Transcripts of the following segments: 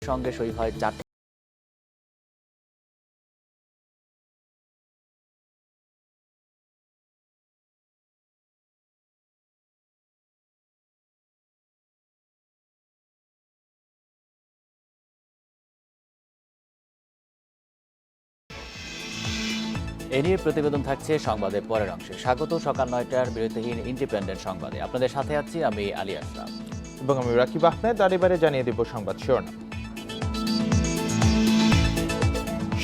সঙ্গে শহীদ হয় 4টি। এ নিয়ে প্রতিবেদন থাকছে সংবাদের পরের অংশে। স্বাগত সকাল 9টার বিরতিহীন ইন্ডিপেন্ডেন্ট সংবাদে। আপনাদের সাথে আছি আমি আলী আশরাফ এবং আমি রাকিব আহমেদ। আর এবারে জানিয়ে দেব সংবাদ শিরোনাম।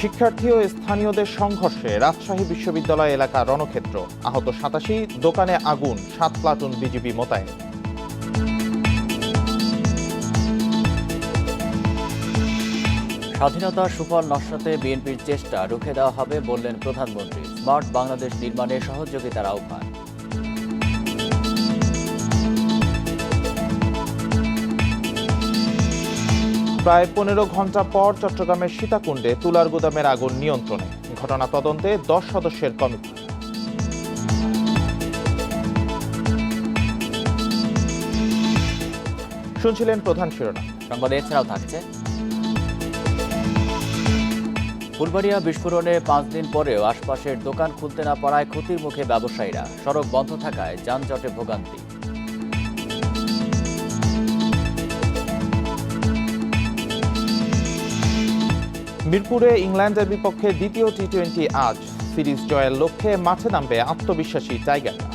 শিক্ষার্থী ও স্থানীয়দের সংঘর্ষে রাজশাহী বিশ্ববিদ্যালয় এলাকা রণক্ষেত্র, আহত 87, দোকানে আগুন, 7 প্লাটুন বিজিবি মোতায়েন। স্বাধীনতার সুফল নস্যাতে বিএনপির চেষ্টা রুখে দেওয়া হবে বললেন প্রধানমন্ত্রী। স্মার্ট বাংলাদেশ নির্মাণে সহযোগিতার আহ্বান। প্রায় 15 ঘন্টা পর চট্টগ্রামের সীতাকুণ্ডে তুলার গুদামের আগুন নিয়ন্ত্রণে, ঘটনা তদন্তে 10 সদস্যের কমিটি। শুনছিলেন প্রধান শিরোনাম। সংবাদে এছাড়াও থাকছে ফুলবাড়িয়া বিস্ফোরণে 5 দিন পরেও আশপাশের দোকান খুলতে না পারায় ক্ষতির মুখে ব্যবসায়ীরা, সড়ক বন্ধ থাকায় যানজটে ভোগান্তি। মিরপুরে ইংল্যান্ডের বিপক্ষে দ্বিতীয় টি-20 আজ, সিরিজ জয়ের লক্ষ্যে মাঠে নামবে আত্মবিশ্বাসী টাইগাররা।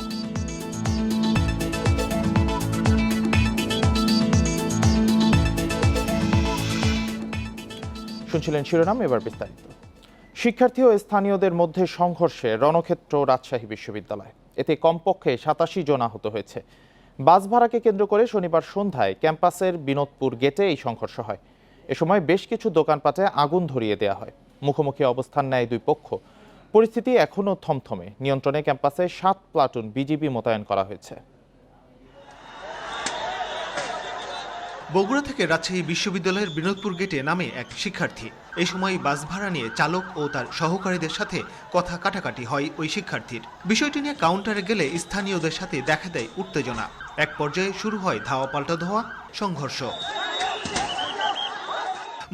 শুনছিলেন শিরোনাম, এবার বিস্তারিত। শিক্ষার্থী ও স্থানীয়দের মধ্যে সংঘর্ষে রণক্ষেত্র রাজশাহী বিশ্ববিদ্যালয়, এতে কমপক্ষে 87 জন আহত হয়েছে। বাস ভাড়াকে কেন্দ্র করে শনিবার সন্ধ্যায় ক্যাম্পাসের বিনোদপুর গেটে এই সংঘর্ষ হয়। এ সময় বেশ কিছু দোকানপাটে আগুন ধরিয়ে দেওয়া হয়। মুখোমুখি অবস্থান নেয় দুই পক্ষ। পরিস্থিতি এখনও থমথমে। নিয়ন্ত্রণে ক্যাম্পাসে 7 প্লাটুন বিজিবি মোতায়েন করা হয়েছে। বগুড়া থেকে রাজশাহী বিশ্ববিদ্যালয়ের বিনোদপুর গেটে নামে এক শিক্ষার্থী। এই সময় বাস ভাড়া নিয়ে চালক ও তার সহকারীদের সাথে কথা কাটাকাটি হয় ওই শিক্ষার্থীর। বিষয়টি নিয়ে কাউন্টারে গেলে স্থানীয়দের সাথে দেখা দেয় উত্তেজনা। এক পর্যায়ে শুরু হয় ধাওয়া পাল্টা ধাওয়া, সংঘর্ষ।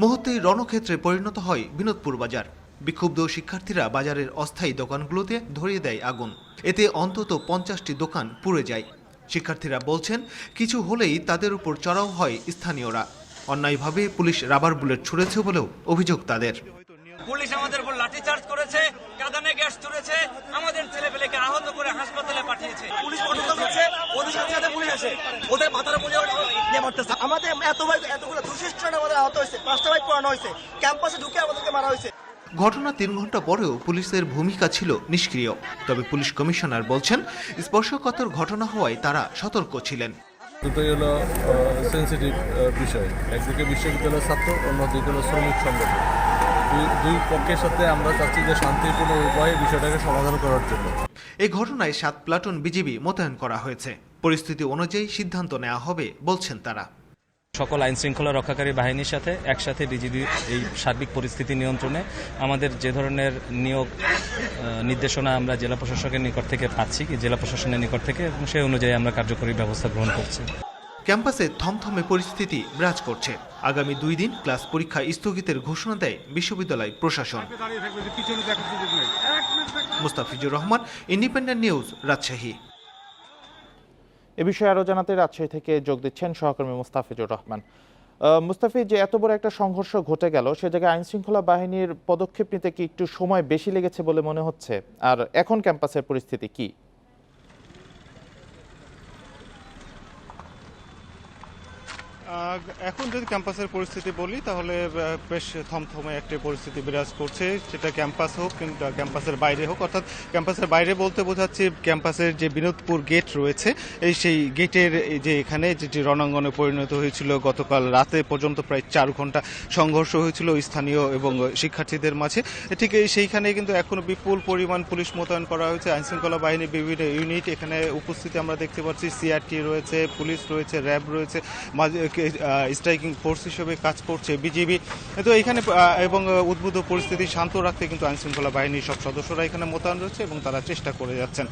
মুহূর্তেই রণক্ষেত্রে পরিণত হয় বিনোদপুর বাজার। বিক্ষুব্ধ শিক্ষার্থীরা বাজারের অস্থায়ী দোকানগুলোতে ধরিয়ে দেয় আগুন। এতে অন্তত 50টি দোকান পুড়ে যায়। শিক্ষার্থীরা বলছেন, কিছু হলেই তাদের উপর চড়াও হয় স্থানীয়রা। অন্যায়ভাবে পুলিশ রাবার বুলেট ছুড়েছে বলেও অভিযোগ তাদের। পুলিশ আমাদের উপর লাঠিচার্জ করেছে, কাঁদানে গ্যাস ছুড়েছে, আমাদের ছেলেপেলেকে আহত করে হাসপাতালে পাঠিয়েছে। পুলিশ প্রটোকল হচ্ছে, ওদের সাথে সাথে পুলিশ আসে, ওদের মাথার উপর নিয়ে মারতেছে। আমাদের এতগুলো দুশিষ্ট আমাদের আহত হয়েছে, 5টা বাইক পোড়ানো হয়েছে, ক্যাম্পাসে ঢুকে আমাদেরকে মারা হয়েছে। ঘটনা 3 ঘন্টা পরেও পুলিশের ভূমিকা ছিল নিষ্ক্রিয়। তবে পুলিশ কমিশনার বলছেন, স্পর্শকাতর ঘটনা হওয়ায় তারা সতর্ক ছিলেন। দুটোই হলো সেন্সিটিভ বিষয়। একদিকে বিশ্ববিদ্যালয়ের ছাত্র, অন্যদিকে হলো শ্রমিক সংগঠন। দুই পক্ষের সাথে আমরা চাচ্ছি যে শান্তিপূর্ণ উপায়ে বিষয়টাকে সমাধান করার জন্য। এই ঘটনায় 7 প্লাটুন বিজিবি মোতায়েন করা হয়েছে। পরিস্থিতি অনুযায়ী সিদ্ধান্ত নেওয়া হবে বলছেন তারা। সকল আইন শৃঙ্খলা রক্ষাকারী বাহিনীর সাথে একসাথে বিজিবি এই সার্বিক পরিস্থিতি নিয়ন্ত্রণে আমাদের যে ধরনের নিয়োগ নির্দেশনা আমরা জেলা প্রশাসকের নিকট থেকে পাচ্ছি, জেলা প্রশাসনের নিকট থেকে, এবং সেই অনুযায়ী আমরা কার্যকরী ব্যবস্থা গ্রহণ করছি। ক্যাম্পাসে থমথমে পরিস্থিতি বিরাজ করছে। আগামী 2 দিন ক্লাস পরীক্ষা স্থগিতের ঘোষণা দেয় বিশ্ববিদ্যালয় প্রশাসন। Mustafizur Rahman, Independent News, Rajshahi. এ বিষয়ে আরও জানাতে রাজশাহী থেকে যোগ দিচ্ছেন সহকর্মী মুস্তাফিজুর রহমান। মুস্তাফিজ, যে এত বড় একটা সংঘর্ষ ঘটে গেল, সে জায়গায় আইন শৃঙ্খলা বাহিনীর পদক্ষেপ নিতে কি একটু সময় বেশি লেগেছে বলে মনে হচ্ছে? আর এখন ক্যাম্পাসের পরিস্থিতি কি? এখন যদি ক্যাম্পাসের পরিস্থিতি বলি তাহলে বেশ থমথমে একটা পরিস্থিতি বিরাজ করছে, সেটা ক্যাম্পাস হোক কিংবা ক্যাম্পাসের বাইরে হোক। অর্থাৎ ক্যাম্পাসের বাইরে বলতে বোঝাচ্ছি ক্যাম্পাসের যে বিনোদপুর গেট রয়েছে, সেই গেটের যে এখানে যেটি রণাঙ্গনে পরিণত হয়েছিল গতকাল রাতে পর্যন্ত প্রায় 4 ঘন্টা সংঘর্ষ হয়েছিল স্থানীয় এবং শিক্ষার্থীদের মাঝে। ঠিক সেইখানে কিন্তু এখনো বিপুল পরিমাণ পুলিশ মোতায়েন করা হয়েছে। আইনশৃঙ্খলা বাহিনীর বিভিন্ন ইউনিট এখানে উপস্থিতি আমরা দেখতে পাচ্ছি। সিআরটি রয়েছে, পুলিশ রয়েছে, র্যাব রয়েছে, স্ট্রাইকিং ফোর্স হিসেবে কাজ করছে বিজিবি। তো এখানে এবং উদ্বুদ্ধ পরিস্থিতি শান্ত রাখতে কিন্তু আইনশৃঙ্খলা বাহিনীর সব সদস্যরা এখানে মোতায়েন রয়েছে এবং তারা চেষ্টা করে যাচ্ছেন।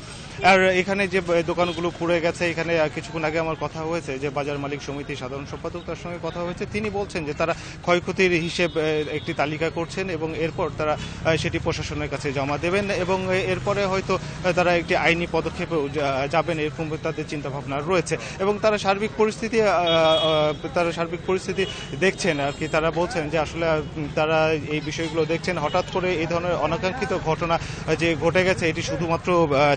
আর এখানে যে দোকানগুলো পুড়ে গেছে, এখানে কিছুক্ষণ আগে আমার কথা হয়েছে যে বাজার মালিক সমিতির সাধারণ সম্পাদক, তার সঙ্গে কথা হয়েছে। তিনি বলছেন যে তারা ক্ষয়ক্ষতির হিসেব একটি তালিকা করছেন এবং এরপর তারা সেটি প্রশাসনের কাছে জমা দেবেন এবং এরপরে হয়তো তারা একটি আইনি পদক্ষেপে যাবেন, এরকম তাদের চিন্তাভাবনা রয়েছে। এবং তারা সার্বিক পরিস্থিতি দেখছেন আর কি। তারা বলছেন যে আসলে তারা এই বিষয়গুলো দেখছেন। হঠাৎ করে এই ধরনের অনাকাঙ্ক্ষিত ঘটনা যে ঘটে গেছে, এটি শুধুমাত্র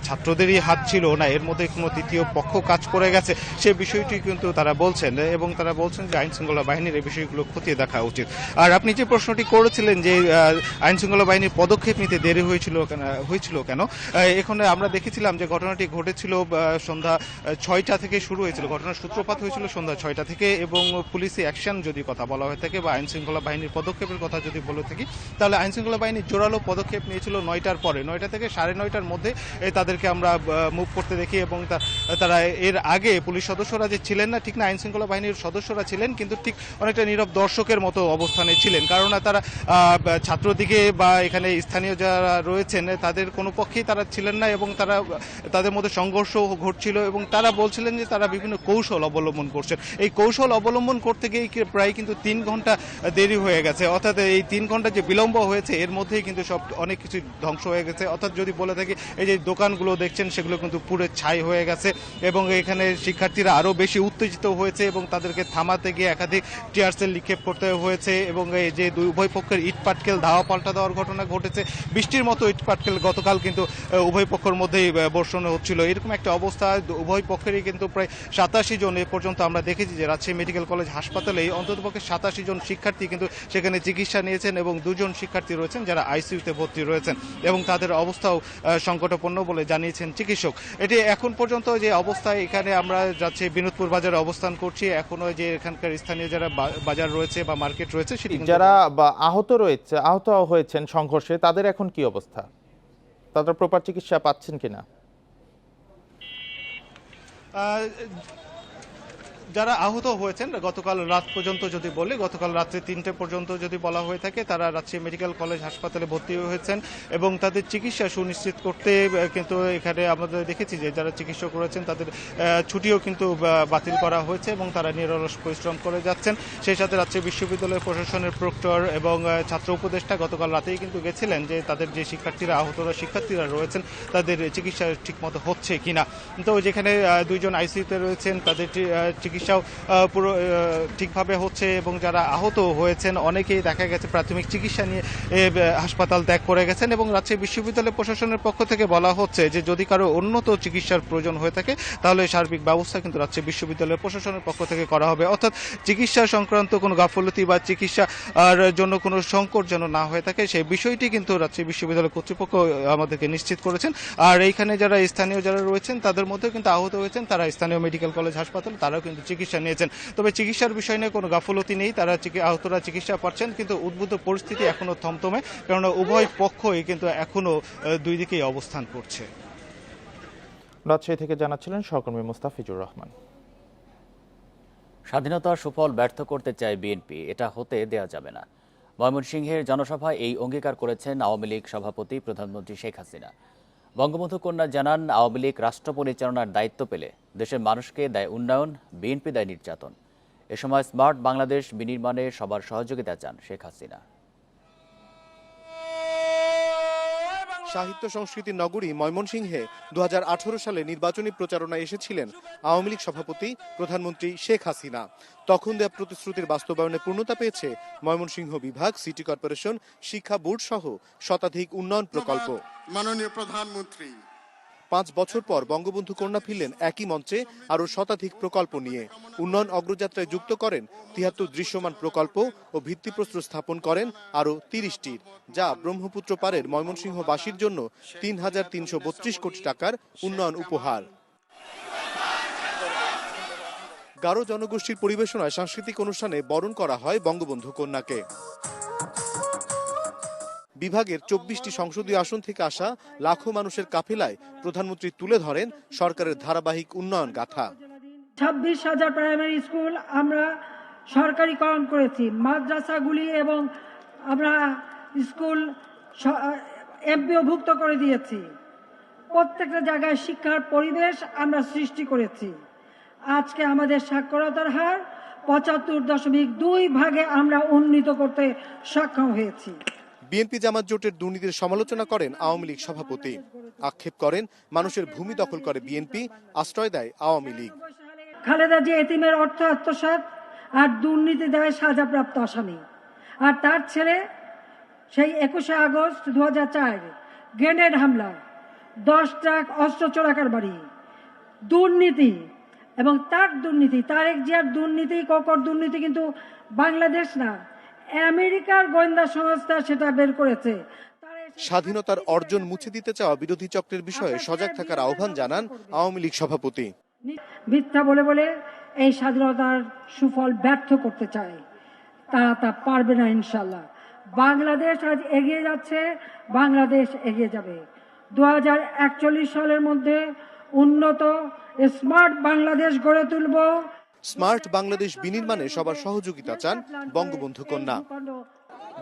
ছাত্রদেরই হাত ছিল না, এর মধ্যে কোনো তৃতীয় পক্ষ কাজ করে গেছে সে বিষয়টি কিন্তু তারা বলছেন। এবং তারা বলছেন যে আইনশৃঙ্খলা বাহিনীর এই বিষয়গুলো খতিয়ে দেখা উচিত। আর আপনি যে প্রশ্নটি করেছিলেন যে আইনশৃঙ্খলা বাহিনীর পদক্ষেপ নিতে দেরি হয়েছিল কেন, এখানে আমরা দেখেছিলাম যে ঘটনাটি ঘটেছিল সন্ধ্যা 6টা থেকে শুরু হয়েছিল। ঘটনার সূত্রপাত হয়েছিল সন্ধ্যা 6টা থেকে এবং পুলিশি অ্যাকশন যদি কথা বলা হয়ে থাকে বা আইনশৃঙ্খলা বাহিনীর পদক্ষেপের কথা যদি বলে থাকি, তাহলে আইনশৃঙ্খলা বাহিনী জোরালো পদক্ষেপ নিয়েছিল 9টার পরে। 9টা থেকে 9:30টার মধ্যে তাদেরকে আমরা মুভ করতে দেখি এবং তারা এর আগে পুলিশ সদস্যরা যে ছিলেন না, ঠিক না, আইনশৃঙ্খলা বাহিনীর সদস্যরা ছিলেন কিন্তু ঠিক অনেকটা নীরব দর্শকের মতো অবস্থানে ছিলেন। কারণ তারা ছাত্রদিকে বা এখানে স্থানীয় যারা রয়েছেন তাদের কোনো পক্ষেই তারা ছিলেন না এবং তাদের মধ্যে সংঘর্ষ ঘটছিল এবং তারা বলছিলেন যে তারা বিভিন্ন কৌশল অবলম্বন করছেন। এই কৌশল অবলম্বন করতে গিয়ে প্রায় কিন্তু 3 ঘন্টা দেরি হয়ে গেছে। অর্থাৎ এই 3 ঘন্টা যে বিলম্ব হয়েছে এর মধ্যেই কিন্তু অনেক কিছু ধ্বংস হয়ে গেছে। অর্থাৎ যদি বলে থাকি, এই যে দোকানগুলো দেখছেন সেগুলো কিন্তু পুরো ছাই হয়ে গেছে এবং এখানে শিক্ষার্থীরা আরো বেশি উত্তেজিত হয়েছে এবং তাদেরকে থামাতে গিয়ে একাধিক টিয়ার সেল নিক্ষেপ করতে হয়েছে এবং এই যে উভয় পক্ষের ইট পাটকেল ধাওয়া পাল্টা দেওয়ার ঘটনা ঘটেছে। বৃষ্টির মতো ইট পাটকেল গতকাল কিন্তু উভয় পক্ষের মধ্যেই বর্ষণ হচ্ছিল। এরকম একটা অবস্থা উভয় পক্ষেরই কিন্তু প্রায় 87 জন এ পর্যন্ত আমরা দেখেছি যে রাজশাহী মেডিকেল কলেজ হাসপাতালে অন্ততপক্ষে 87 জন শিক্ষার্থী কিন্তু সেখানে চিকিৎসা নিয়েছেন এবং 2 জন শিক্ষার্থী রয়েছেন যারা আইসিইউতে ভর্তি রয়েছেন এবং তাদের অবস্থাও সংকটাপন্ন বলে জানিয়েছেন চিকিৎসক। এটি এখন পর্যন্ত যে অবস্থায় এখানে আমরা যাচ্ছি বিনোদপুর বাজারে অবস্থান করছি, এখনো যে এখানকার স্থানীয় যারা বাজার রয়েছে বা মার্কেট রয়েছে সেটি যারা আহত হয়েছেন সংঘর্ষে, তাদের এখন কি অবস্থা? তাদের প্রপার চিকিৎসা পাচ্ছেন কিনা? যারা আহত হয়েছেন গতকাল রাত পর্যন্ত যদি বলি, গতকাল রাত্রে 3টে পর্যন্ত যদি বলা হয়ে থাকে, তারা রাজশাহী মেডিকেল কলেজ হাসপাতালে ভর্তি হয়েছেন এবং তাদের চিকিৎসা সুনিশ্চিত করতে কিন্তু এখানে আমাদের দেখেছি যে যারা চিকিৎসক রয়েছেন তাদের ছুটিও কিন্তু বাতিল করা হয়েছে এবং তারা নিরলস পরিশ্রম করে যাচ্ছেন। সেই সাথে রাজশাহী বিশ্ববিদ্যালয় প্রশাসনের প্রক্টর এবং ছাত্র উপদেষ্টা গতকাল রাতেই কিন্তু গেছিলেন যে তাদের যে শিক্ষার্থীরা রয়েছেন তাদের চিকিৎসা ঠিকমতো হচ্ছে কিনা। তো যেখানে 2 জন আইসিইউতে রয়েছেন তাদের চিকিৎসাও পুরো ঠিকভাবে হচ্ছে এবং যারা আহত হয়েছেন অনেকেই দেখা গেছে প্রাথমিক চিকিৎসা নিয়ে হাসপাতাল ত্যাগ করে গেছেন এবং রাজশাহী বিশ্ববিদ্যালয় প্রশাসনের পক্ষ থেকে বলা হচ্ছে যে যদি কারো উন্নত চিকিৎসার প্রয়োজন হয়ে থাকে তাহলে সার্বিক ব্যবস্থা কিন্তু রাজশাহী বিশ্ববিদ্যালয় প্রশাসনের পক্ষ থেকে করা হবে। অর্থাৎ চিকিৎসা সংক্রান্ত কোনো গাফলতি বা চিকিৎসার জন্য কোনো সংকট যেন না হয়ে থাকে সেই বিষয়টি কিন্তু রাজশাহী বিশ্ববিদ্যালয় কর্তৃপক্ষ আমাদেরকে নিশ্চিত করেছেন। আর এইখানে যারা স্থানীয় যারা রয়েছেন তাদের মধ্যে কিন্তু আহত হয়েছেন, তারা স্থানীয় মেডিকেল কলেজ হাসপাতাল তারাও কিন্তু চিকিৎসা নিয়েছেন। তবে চিকিৎসার বিষয় নিয়ে কোনো গাফলতি নেই, তারা আহতরা চিকিৎসা পাচ্ছেন, কিন্তু উদ্বুদ্ধ পরিস্থিতি এখনো থমথমে, কারণ উভয় পক্ষই কিন্তু এখনো 2 দিকেই অবস্থান করছে। রাজশাহী থেকে জানাচ্ছিলেন সহকর্মী মুস্তাফিজুর রহমান। স্বাধীনতার সুফল ব্যর্থ করতে চায় বিএনপি, এটা হতে দেয়া যাবে না। ময়মনসিংহের জনসভায় এই অঙ্গীকার করেছেন আওয়ামী লীগ সভাপতি প্রধানমন্ত্রী শেখ হাসিনা। বঙ্গবন্ধু কন্যা জানান, আওয়ামী লীগ রাষ্ট্র পরিচালনার দায়িত্ব পেলে দেশের মানুষকে দেয় উন্নয়ন, বিএনপি দেয় নির্যাতন। এ সময় স্মার্ট বাংলাদেশ বিনির্মাণে সবার সহযোগিতা চান শেখ হাসিনা। সাহিত্য সংস্কৃতির নগরী ময়মনসিংহে 2018 সালে নির্বাচনী প্রচারণায় এসেছিলেন আওয়ামী লীগ সভাপতি প্রধানমন্ত্রী শেখ হাসিনা। তখন দেয়া প্রতিশ্রুতির বাস্তবায়নে পূর্ণতা পেয়েছে ময়মনসিংহ বিভাগ, সিটি কর্পোরেশন, শিক্ষা বোর্ড সহ শতাধিক উন্নয়ন প্রকল্প। মাননীয় প্রধানমন্ত্রী 5 বছর পর বঙ্গবন্ধু কন্যা ফিরলেন একই মঞ্চে আরও শতাধিক প্রকল্প নিয়ে। উন্নয়ন অগ্রযাত্রায় যুক্ত করেন 73 দৃশ্যমান প্রকল্প ও ভিত্তিপ্রস্তর স্থাপন করেন আরও 30টির, যা ব্রহ্মপুত্র পারের ময়মনসিংহবাসীর জন্য 3,332 কোটি টাকার উন্নয়ন উপহার। গারো জনগোষ্ঠীর পরিবেশনায় সাংস্কৃতিক অনুষ্ঠানে বরণ করা হয় বঙ্গবন্ধু কন্যাকে। বিভাগের 24টি সংসদীয় আসন থেকে আসা লাখো মানুষের কাফেলায় প্রধানমন্ত্রী তুলে ধরেন সরকারের ধারাবাহিক উন্নয়ন গাথা। 26,000 প্রাইমারি স্কুল আমরা সরকারিকরণ করেছি, মাদ্রাসাগুলি এবং আমরা স্কুল এমপিওভুক্ত করে দিয়েছি। প্রত্যেকটা জায়গায় শিক্ষার পরিবেশ আমরা সৃষ্টি করেছি। আজকে আমাদের সাক্ষরতার হার ৭৫.২ আমরা উন্নীত করতে সক্ষম হয়েছি। বিএনপি জামাত জোটের দুর্নীতির সমালোচনা করেন আওয়ামী লীগ সভাপতি। আক্ষেপ করেন মানুষের ভূমি দখল করে বিএনপি, আশ্রয় দেয় আওয়ামী লীগ। খালেদা জিয়া এতিমের অর্থ আত্মসাৎ আর দুর্নীতি দেয় সাজাপ্রাপ্ত আসামি, আর তার ছেলে সেই ২১শে আগস্ট ২০০৪ গ্রেনেড হামলা, 10 ট্রাক অস্ত্র চোরাকারবারি, দুর্নীতি এবং তার দুর্নীতি, তারেক জিয়ার দুর্নীতি, ককর দুর্নীতি কিন্তু বাংলাদেশ না, আমেরিকার গোয়েন্দা সংস্থা সেটা বের করেছে। স্বাধীনতার অর্জন মুছে দিতে চাওয়া বিরোধী চক্রের বিষয়ে সজাগ থাকার আহ্বান জানান আওয়ামী লীগ সভাপতি। মিথ্যা বলে বলে এই স্বাধীনতার সুফল ব্যর্থ করতে চায়, তারা তা পারবে না ইনশাল্লাহ। বাংলাদেশ আজ এগিয়ে যাচ্ছে, বাংলাদেশ এগিয়ে যাবে। 2041 সালের মধ্যে উন্নত স্মার্ট বাংলাদেশ গড়ে তুলব। স্মার্ট বাংলাদেশ বিনির্মাণে সবার সহযোগিতা চান বঙ্গবন্ধু কন্যা।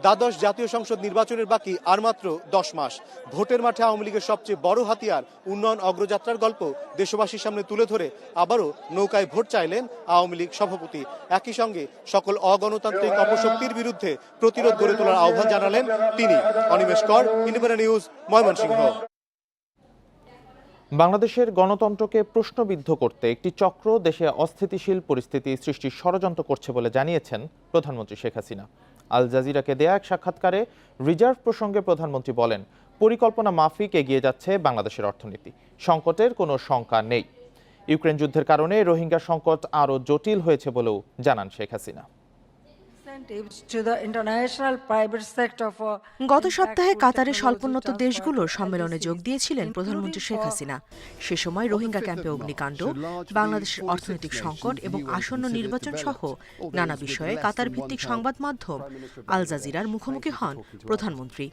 দ্বাদশ জাতীয় সংসদ নির্বাচনের বাকি আর মাত্র 10 মাস। ভোটের মাঠে আওয়ামী লীগের সবচেয়ে বড় হাতিয়ার উন্নয়ন অগ্রযাত্রার গল্প দেশবাসীর সামনে তুলে ধরে আবারও নৌকায় ভোট চাইলেন আওয়ামী লীগ সভাপতি। একই সঙ্গে সকল অগণতান্ত্রিক অপশক্তির বিরুদ্ধে প্রতিরোধ গড়ে তোলার আহ্বান জানালেন তিনি। অনিমেষ কর, ইন্ডিপেন্ডেন্ট নিউজ, ময়মনসিংহ। বাংলাদেশের গণতন্ত্রকে প্রশ্নবিদ্ধ করতে একটি চক্র দেশে অস্থিতিশীল পরিস্থিতি সৃষ্টির ষড়যন্ত্র করছে বলে জানিয়েছেন প্রধানমন্ত্রী শেখ হাসিনা। আল জাজিরাকে দেয়া এক সাক্ষাৎকারে রিজার্ভ প্রসঙ্গে প্রধানমন্ত্রী বলেন, পরিকল্পনা মাফিক এগিয়ে যাচ্ছে বাংলাদেশের অর্থনীতি, সংকটের কোনো শঙ্কা নেই। ইউক্রেন যুদ্ধের কারণে রোহিঙ্গা সংকট আরও জটিল হয়েছে বলেও জানান শেখ হাসিনা। গত সপ্তাহে কাতারের স্বল্পোন্নত দেশগুলোর সম্মেলনে যোগ দিয়েছিলেন প্রধানমন্ত্রী শেখ হাসিনা। সে সময় রোহিঙ্গা ক্যাম্পে অগ্নিকাণ্ড, বাংলাদেশের অর্থনৈতিক সংকট এবং আসন্ন নির্বাচন সহ নানা বিষয়ে কাতার ভিত্তিক সংবাদ মাধ্যম আল জাজিরার মুখোমুখি হন প্রধানমন্ত্রী।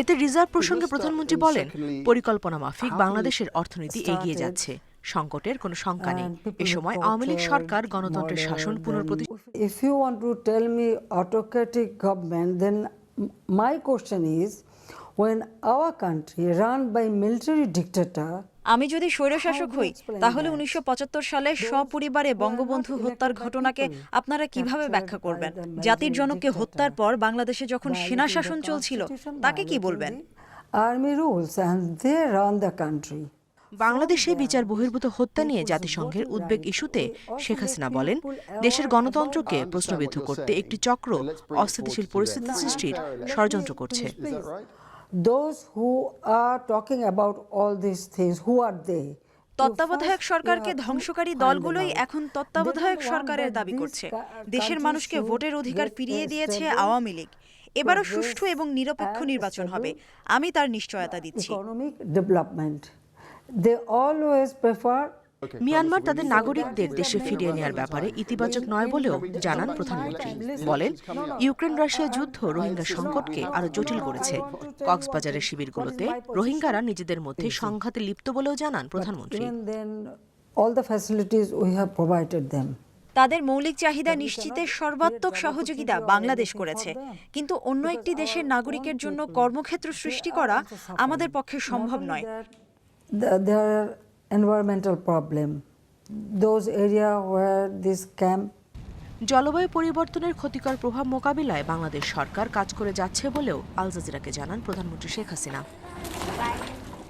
এতে রিজার্ভ প্রসঙ্গে প্রধানমন্ত্রী বলেন, পরিকল্পনা মাফিক বাংলাদেশের অর্থনীতি এগিয়ে যাচ্ছে, সংকটের কোনো শঙ্কা নেই। এ সময় আওয়ামী লীগ সরকার গণতন্ত্রের শাসন পুনঃপ্রতিষ্ঠা। If you want to tell me autocratic government, then my question is, when our country run by military dictator, আমি যদি স্বৈরশাসক হই, তাহলে 1975 সালে সপরিবারে বঙ্গবন্ধু হত্যার ঘটনাকে আপনারা কিভাবে ব্যাখ্যা করবেন? জাতির জনককে হত্যার পর বাংলাদেশে যখন সেনা শাসন চলছিল, তাকে কি বলবেন? Army rules and they run the country. বাংলাদেশে বিচার বহির্ভূত হত্যা নিয়ে জাতিসংঘের উদ্বেগ ইস্যুতে শেখ হাসিনা বলেন, দেশের গণতন্ত্রকে প্রশ্নবিদ্ধ করতে একটি চক্র অস্থিতিশীল পরিস্থিতি সৃষ্টির ষড়যন্ত্র করছে। Those who are talking about all these things, who are they? তত্ত্বাবধায়ক সরকারকে ধ্বংসকারী দলগুলোই এখন তত্ত্বাবধায়ক সরকারের দাবি করছে। দেশের মানুষকে ভোটের অধিকার ফিরিয়ে দিয়েছে আওয়ামী লীগ। এবারও সুষ্ঠু এবং নিরপেক্ষ নির্বাচন হবে, আমি তার নিশ্চয়তা দিচ্ছি। মিয়ানমার তাদের নাগরিকদের দেশে ফিরিয়ে নেওয়ার ব্যাপারে ইতিবাচক নয় বলেও জানান প্রধানমন্ত্রী। বলেন, ইউক্রেন রাশিয়া যুদ্ধ রোহিঙ্গা সংকটকে আরো জটিল করেছে। কক্সবাজারের শিবিরগুলোতে রোহিঙ্গারা নিজেদের মধ্যে সংঘাতে লিপ্ত বলেও জানান প্রধানমন্ত্রী। তাদের মৌলিক চাহিদা নিশ্চিতে সর্বাত্মক সহযোগিতা বাংলাদেশ করেছে, কিন্তু অন্য একটি দেশের নাগরিকের জন্য কর্মক্ষেত্র সৃষ্টি করা আমাদের পক্ষে সম্ভব নয়। Environmental problem, those area where this camp. জলবায়ু পরিবর্তনের ক্ষতিকর প্রভাব মোকাবিলায় বাংলাদেশ সরকার কাজ করে যাচ্ছে বলেও আল জাজিরাকে জানান প্রধানমন্ত্রী শেখ হাসিনা।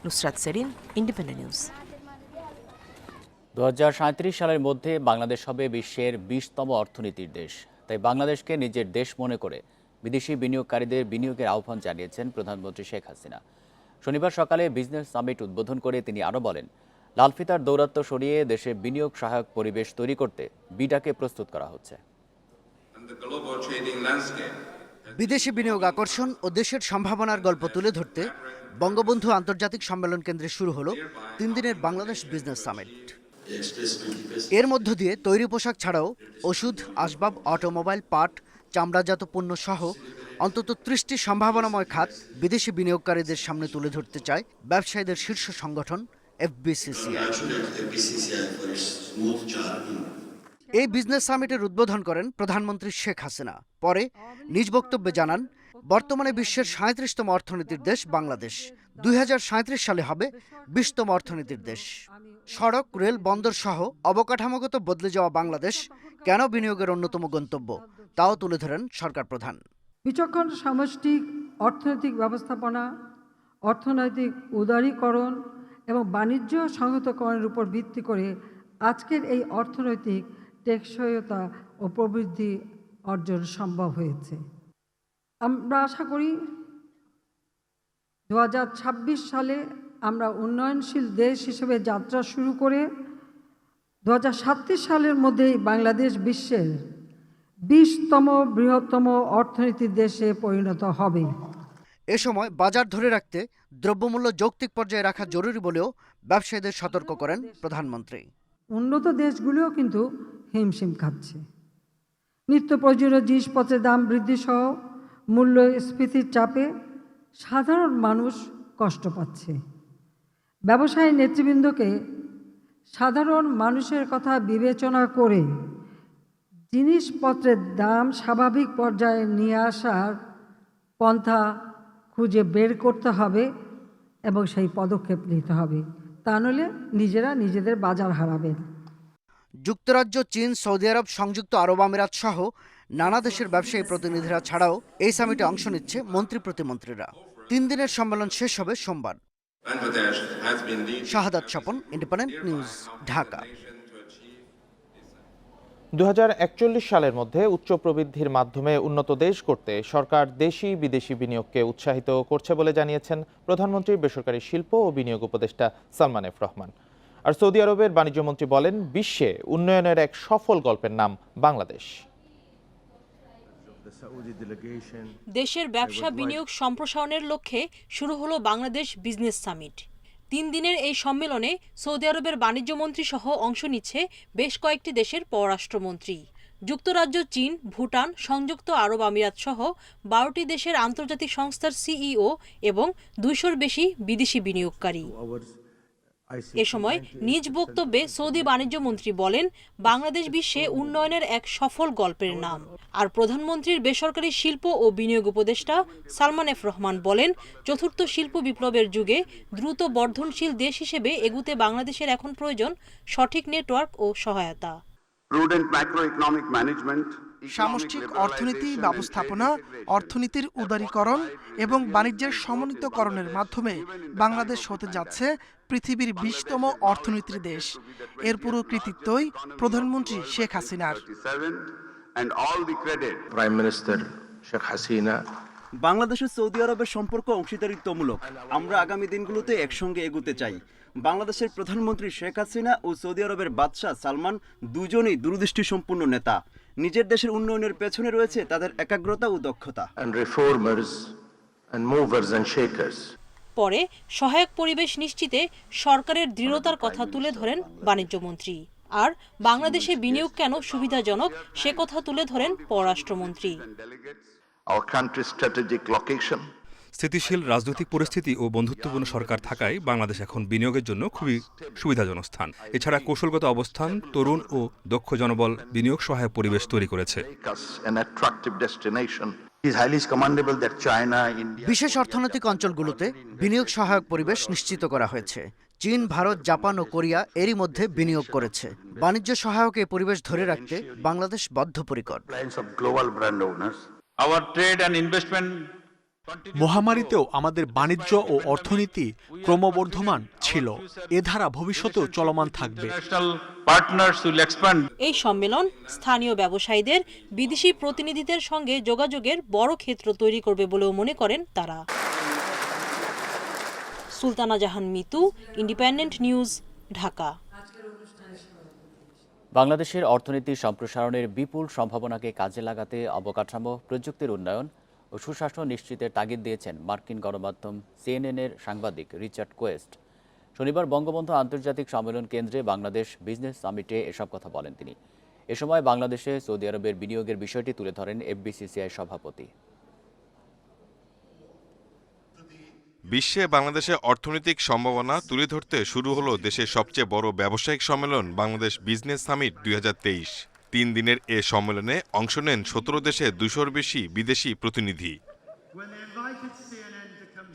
Nusrat Serin, Independent News. 2037 সালের মধ্যে বাংলাদেশ হবে বিশ্বের 20তম অর্থনীতির দেশ। তাই বাংলাদেশকে নিজের দেশ মনে করে বিদেশি বিনিয়োগকারীদের বিনিয়োগের আহ্বান জানিয়েছেন প্রধানমন্ত্রী শেখ হাসিনা। শনিবার সকালে বিজনেস সামিট উদ্বোধন করে তিনি আরও বলেন, লালফিতার দৌরাত্ম্য সরিয়ে দেশে বিনিয়োগ সহায়ক পরিবেশ তৈরি করতে বিডাকে প্রস্তুত করা হচ্ছে। বিদেশি বিনিয়োগ আকর্ষণ ও দেশের সম্ভাবনার গল্প তুলে ধরতে বঙ্গবন্ধু আন্তর্জাতিক সম্মেলন কেন্দ্রে শুরু হলো 3 দিনের বাংলাদেশ বিজনেস সামিট। এর মধ্য দিয়ে তৈরি পোশাক ছাড়াও ওষুধ, আসবাব, অটোমোবাইল, পাট, চামড়াজাত পণ্য সহ অন্তত 30টি সম্ভাবনাময় খাত বিদেশি বিনিয়োগকারীদের সামনে তুলে ধরতে চায় ব্যবসায়ীদের শীর্ষ সংগঠন এফবিসিসিআই। এই বিজনেস সামিটের উদ্বোধন করেন প্রধানমন্ত্রী শেখ হাসিনা। পরে নিজ বক্তব্যে জানান, বর্তমানে বিশ্বের 37তম অর্থনীতির দেশ বাংলাদেশ। 2037 সালে হবে 20তম অর্থনীতির দেশ। সড়ক, রেল, বন্দর সহ অবকাঠামোগত বদলে যাওয়া বাংলাদেশ কেন বিনিয়োগের অন্যতম গন্তব্য, তাও তুলে ধরেন সরকার প্রধান। বিচক্ষণ সামষ্টিক অর্থনৈতিক ব্যবস্থাপনা, অর্থনৈতিক উদারীকরণ এবং বাণিজ্য সংহতকরণের উপর ভিত্তি করে আজকের এই অর্থনৈতিক টেকসইতা ও প্রবৃদ্ধি অর্জন সম্ভব হয়েছে। আমরা আশা করি 2026 সালে আমরা উন্নয়নশীল দেশ হিসেবে যাত্রা শুরু করে 2037 সালের মধ্যেই বাংলাদেশ বিশ্বের 20তম বৃহত্তম অর্থনীতির দেশে পরিণত হবে। এ সময় বাজার ধরে রাখতে দ্রব্যমূল্য যৌক্তিক পর্যায়ে রাখা জরুরি বলেও ব্যবসায়ীদের সতর্ক করেন প্রধানমন্ত্রী। উন্নত দেশগুলিও কিন্তু হিমশিম খাচ্ছে। নিত্য প্রয়োজনীয় জিনিসপত্রের দাম বৃদ্ধি সহ মূল্যস্ফীতির চাপে সাধারণ মানুষ কষ্ট পাচ্ছে। ব্যবসায়ী নেতৃবৃন্দকে সাধারণ মানুষের কথা বিবেচনা করে জিনিসপত্রের দাম স্বাভাবিক পর্যায়ে নিয়ে আসার পন্থা খুঁজে বের করতে হবে এবং সেই পদক্ষেপ নিতে হবে, তা নইলে নিজেরা নিজেদের বাজার হারাবেন। যুক্তরাজ্য, চীন, সৌদি আরব, সংযুক্ত আরব আমিরাত সহ নানা দেশের ব্যবসায়ী প্রতিনিধিরা ছাড়াও এই সামিটে অংশ নিচ্ছে মন্ত্রী প্রতিমন্ত্রীরা। 3 দিনের সম্মেলন শেষ হবে সোমবার। শাহাদাত স্বপন, ইন্ডিপেন্ডেন্ট নিউজ, ঢাকা। 2041 সালের মধ্যে উচ্চ প্রবৃদ্ধির মাধ্যমে উন্নত দেশ করতে সরকার দেশি বিদেশি বিনিয়োগকে উৎসাহিত করছে বলে জানিয়েছেন প্রধানমন্ত্রী বেসরকারি শিল্প ও বিনিয়োগ উপদেষ্টা সালমান এফ রহমান। আর সৌদি আরবের বাণিজ্যমন্ত্রী বলেন, বিশ্বে উন্নয়নের এক সফল গল্পের নাম বাংলাদেশ। দেশের ব্যবসা বিনিয়োগ সম্প্রসারণের লক্ষ্যে শুরু হলো বাংলাদেশ বিজনেস সামিট। 3 দিনের এই সম্মেলনে সৌদি আরবের বাণিজ্যমন্ত্রী সহ অংশ নিচ্ছে বেশ কয়েকটি দেশের পররাষ্ট্রমন্ত্রী। যুক্তরাজ্য, চীন, ভুটান, সংযুক্ত আরব আমিরাত সহ 12টি দেশের আন্তর্জাতিক সংস্থার সিইও এবং 200-র বেশি বিদেশি বিনিয়োগকারী। এ সময় নিজ বক্তব্যে সৌদি বাণিজ্যমন্ত্রী বলেন, বাংলাদেশ বিশ্বে উন্নয়নের এক সফল গল্পের নাম। আর প্রধানমন্ত্রীর বেসরকারি শিল্প ও বিনিয়োগ উপদেষ্টা সালমান এফ রহমান বলেন, চতুর্থ শিল্প বিপ্লবের যুগে দ্রুত বর্ধনশীল দেশ হিসেবে এগুতে বাংলাদেশের এখন প্রয়োজন সঠিক নেটওয়ার্ক ও সহায়তা। সামষ্টিক অর্থনীতি ব্যবস্থাপনা, অর্থনীতির উদারীকরণ এবং বাণিজ্যের সমন্বিতকরণের মাধ্যমে বাংলাদেশ হতে যাচ্ছে পৃথিবীর 20তম অর্থনীতির দেশ। এর পুরো কৃতিত্বই প্রধানমন্ত্রী শেখ হাসিনার। Prime minister Sheikh Hasina. বাংলাদেশের সৌদি আরবের সম্পর্ক অংশীদারিত্বমূলক। আমরা আগামী দিনগুলোতে একসঙ্গে এগোতে চাই। বাংলাদেশের প্রধানমন্ত্রী শেখ হাসিনা ও সৌদি আরবের বাদশাহ সালমান দুজনেই দূরদৃষ্টি সম্পন্ন নেতা। নিজের দেশের উন্নয়নের পেছনে রয়েছে তাদের একাগ্রতা ও দক্ষতা। পরে সহায়ক পরিবেশ নিশ্চিতে সরকারের দৃঢ়তার কথা তুলে ধরেন বাণিজ্যমন্ত্রী। আর বাংলাদেশে বিনিয়োগ কেন সুবিধাজনক সে কথা তুলে ধরেন পররাষ্ট্রমন্ত্রী। স্থিতিশীল রাজনৈতিক পরিস্থিতি ও বন্ধুত্বপূর্ণ সরকার থাকায় বাংলাদেশ এখন বিনিয়োগের জন্য খুবই সুবিধাজনক স্থান। এছাড়া কৌশলগত অবস্থান, তরুণ ও দক্ষ জনবল বিনিয়োগ সহায়ক পরিবেশ তৈরি করেছে। বিশেষ অর্থনৈতিক অঞ্চলগুলোতে বিনিয়োগ সহায়ক পরিবেশ নিশ্চিত করা হয়েছে। চীন, ভারত, জাপান ও কোরিয়া এরই মধ্যে বিনিয়োগ করেছে। বাণিজ্য সহায়ক এই পরিবেশ ধরে রাখতে বাংলাদেশ বদ্ধপরিকর। মহামারীতেও আমাদের বাণিজ্য ও অর্থনীতি ক্রমবর্ধমান ছিল। এ ধারা ভবিষ্যতেও চলমান থাকবে। এই সম্মেলন স্থানীয় ব্যবসায়ীদের বিদেশি প্রতিনিধিদের সঙ্গে যোগাযোগের বড় ক্ষেত্র তৈরি করবে বলেও মনে করেন তারা। সুলতানা জাহান মিতু, ইন্ডিপেন্ডেন্ট নিউজ, ঢাকা। বাংলাদেশের অর্থনীতি সম্প্রসারণের বিপুল সম্ভাবনাকে কাজে লাগাতে অবকাঠামো, প্রযুক্তির উন্নয়ন ও সুশাসন নিশ্চিতের তাগিদ দিয়েছেন মার্কিন গণমাধ্যম সিএনএন-এর সাংবাদিক রিচার্ড কোয়েস্ট। শনিবার বঙ্গবন্ধু আন্তর্জাতিক সম্মেলন কেন্দ্রে বাংলাদেশ বিজনেস সামিটে এসব কথা বলেন তিনি। এ সময় বাংলাদেশে সৌদি আরবের বিনিয়োগের বিষয়টি তুলে ধরেন এফবিসিসিআই সভাপতি। বিশ্বে বাংলাদেশের অর্থনৈতিক সম্ভাবনা তুলে ধরতে শুরু হলো দেশের সবচেয়ে বড় ব্যবসায়িক সম্মেলন বাংলাদেশ বিজনেস সামিট 2023। 3 দিনের এ সম্মেলনে অংশ নেন 17 দেশের 200-র বেশি বিদেশি প্রতিনিধি।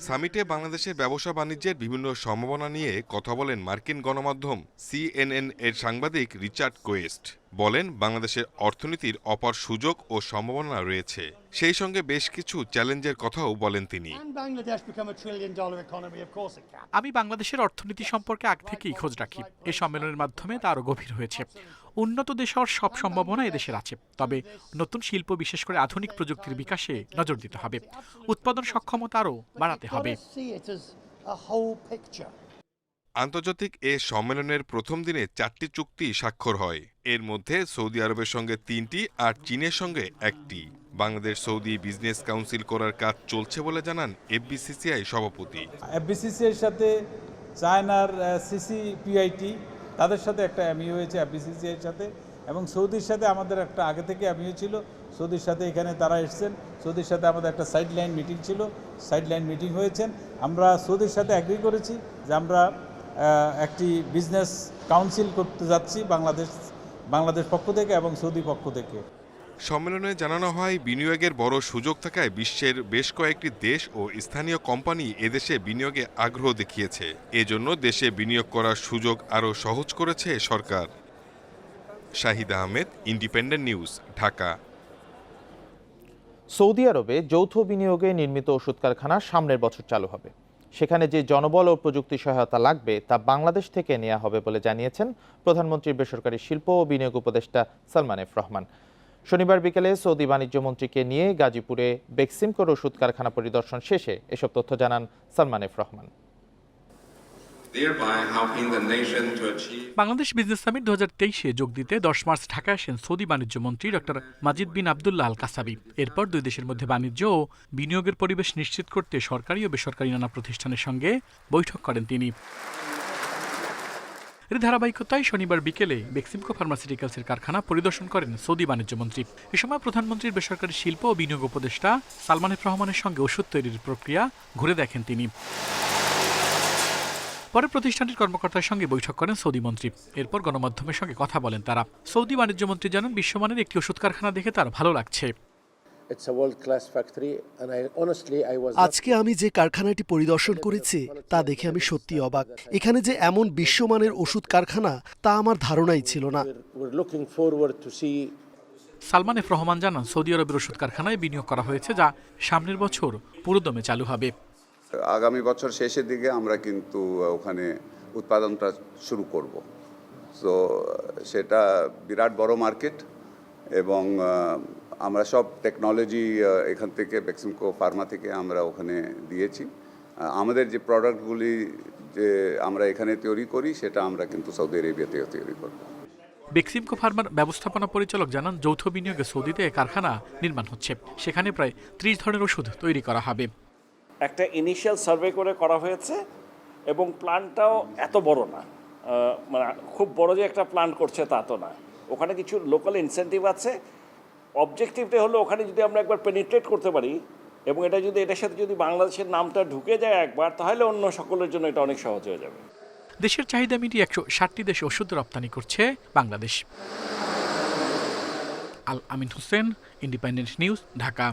সামিটে বাংলাদেশের ব্যবসা বাণিজ্যের বিভিন্ন সম্ভাবনা নিয়ে কথা বলেন মার্কিন গণমাধ্যম CNN এর সাংবাদিক রিচার্ড কোয়েস্ট। বলেন, বাংলাদেশের অর্থনীতির অপার সুযোগ ও সম্ভাবনা রয়েছে, সেই সঙ্গে বেশ কিছু চ্যালেঞ্জের কথাও বলেন তিনি। আমি বাংলাদেশের অর্থনীতি সম্পর্কে আগ থেকেই খোঁজ রাখি। এই সম্মেলনের মাধ্যমে তা আরও গভীর হয়েছে। উন্নত দেশ হওয়ার সব সম্ভাবনা এদেশের আছে, তবে নতুন শিল্প, বিশেষ করে আধুনিক প্রযুক্তির বিকাশে নজর দিতে হবে। উৎপাদন সক্ষমতা আরও বাড়াতে হবে। আন্তর্জাতিক এ সম্মেলনের প্রথম দিনে 4টি চুক্তি স্বাক্ষর হয়। এর মধ্যে সৌদি আরবের সঙ্গে 3টি আর চীনের সঙ্গে 1টি। বাংলাদেশ সৌদি বিজনেস কাউন্সিল করার কাজ চলছে বলে জানান FBCCI সভাপতি। FBCCI এর সাথে চায়নার CCPIT, তাদের সাথে একটা MOU হয়েছে FBCCI এর সাথে, এবং সৌদির সাথে আমাদের একটা আগে থেকে MOU ছিল। সৌদির সাথে এখানে তারা এসছেন, সৌদির সাথে আমাদের একটা সাইডলাইন মিটিং ছিল, সাইডলাইন মিটিং হয়েছেন। আমরা সৌদির সাথে অ্যাগ্রি করেছি যে আমরা একটি বিজনেস কাউন্সিল করতে যাচ্ছি বাংলাদেশ পক্ষ থেকে এবং সৌদি পক্ষ থেকে। সম্মেলনে জানানো হয়, বিনিয়োগের বড় সুযোগ থাকায় বিশ্বের বেশ কয়েকটি দেশ ও স্থানীয় কোম্পানি এদেশে বিনিয়োগে আগ্রহ দেখিয়েছে। এজন্য দেশে বিনিয়োগ করার সুযোগ আরও সহজ করেছে সরকার। Shahid Ahmed, Independent News, Dhaka. Saudi আরবে যৌথ বিনিয়োগে নির্মিত ওষুধ কারখানা সামনের বছর চালু হবে। সেখানে যে জনবল ও প্রযুক্তি সহায়তা লাগবে তা বাংলাদেশ থেকে নেওয়া হবে বলে জানিয়েছেন প্রধানমন্ত্রীর বেসরকারি শিল্প ও বিনিয়োগ উপদেষ্টা সালমান এফ রহমান। শনিবার বিকেলে সৌদি বাণিজ্য মন্ত্রীকে নিয়ে গাজীপুরে বেক্সিমকোর ওষুধ কারখানা পরিদর্শন শেষে এসব তথ্য জানান Salman F Rahman. Bangladesh Business Summit 2023-এ যোগ দিতে 10 মার্চ ঢাকায় আসেন সৌদি বাণিজ্য মন্ত্রী ডক্টর মাজিদ বিন আবদুল্লাহ আল কাসাবি। এরপর দুই দেশের মধ্যে বাণিজ্য ও বিনিয়োগের পরিবেশ নিশ্চিত করতে সরকারি ও বেসরকারি নানা প্রতিষ্ঠানের সঙ্গে বৈঠক করেন তিনি। এর ধারাবাহিকতায় শনিবার বিকেলে বেক্সিমকো ফার্মাসিউটিক্যালসের কারখানা পরিদর্শন করেন সৌদি বাণিজ্য মন্ত্রী। এ সময় প্রধানমন্ত্রীর বেসরকারি শিল্প ও বিনিয়োগ উপদেষ্টা সালমান এফ রহমানের সঙ্গে ওষুধ তৈরির প্রক্রিয়া ঘুরে দেখেন তিনি। পরে প্রতিষ্ঠানটির কর্মকর্তার সঙ্গে বৈঠক করেন সৌদি মন্ত্রী। এরপর গণমাধ্যমের সঙ্গে কথা বলেন তারা। সৌদি বাণিজ্য মন্ত্রী জানান, বিশ্বমানের একটি ওষুধ কারখানা দেখে তার ভালো লাগছে। আজকে আমি যে কারখানাটি পরিদর্শন করেছি তা দেখে আমি সত্যি অবাক। এখানে যে এমন বিশ্বমানের ওষুধ কারখানা তা আমার ধারণাই ছিল না। সালমান এফ রহমান জানান, সৌদি আরবের ওষুধ কারখানায় বিনিয়োগ করা হয়েছে, যা সামনের বছর পুরোদমে চালু হবে। আগামী বছর শেষের দিকে আমরা কিন্তু ওখানে উৎপাদনটা শুরু করব। তো সেটা বিরাট বড় মার্কেট, এবং আমরা সব টেকনোলজি এখান থেকে বেক্সিমকো ফার্মা থেকে আমরা ওখানে দিয়েছি। আমাদের যে প্রোডাক্টগুলি যে আমরা এখানে তৈরি করি সেটা আমরা কিন্তু সৌদি আরবিয়াতে তৈরি করব। বেক্সিমকো ফার্মার ব্যবস্থাপনা পরিচালক জানান, যৌথ বিনিয়োগে সৌদিতে কারখানা নির্মাণ হচ্ছে। সেখানে প্রায় 30 ধরনের ওষুধ তৈরি করা হবে। একটা ইনিশিয়াল সার্ভে করা হয়েছে, এবং প্ল্যানটাও এত বড় না, মানে খুব বড় যে একটা প্ল্যান করছে তা তো না। ওখানে কিছু লোকাল ইনসেন্টিভ আছে। অবজেক্টিভটা হলো ওখানে যদি আমরা একবার পেনিট্রেট করতে পারি, এবং এটা যদি এটার সাথে যদি বাংলাদেশের নামটা ঢুকে যায় একবার, তাহলে অন্য সকলের জন্য এটা অনেক সহজ হয়ে যাবে। দেশের চাহিদা মিটিয়ে 160টি দেশে ওষুধ রপ্তানি করছে বাংলাদেশ। আল আমিন হোসেন, ইন্ডিপেন্ডেন্ট নিউজ, ঢাকা।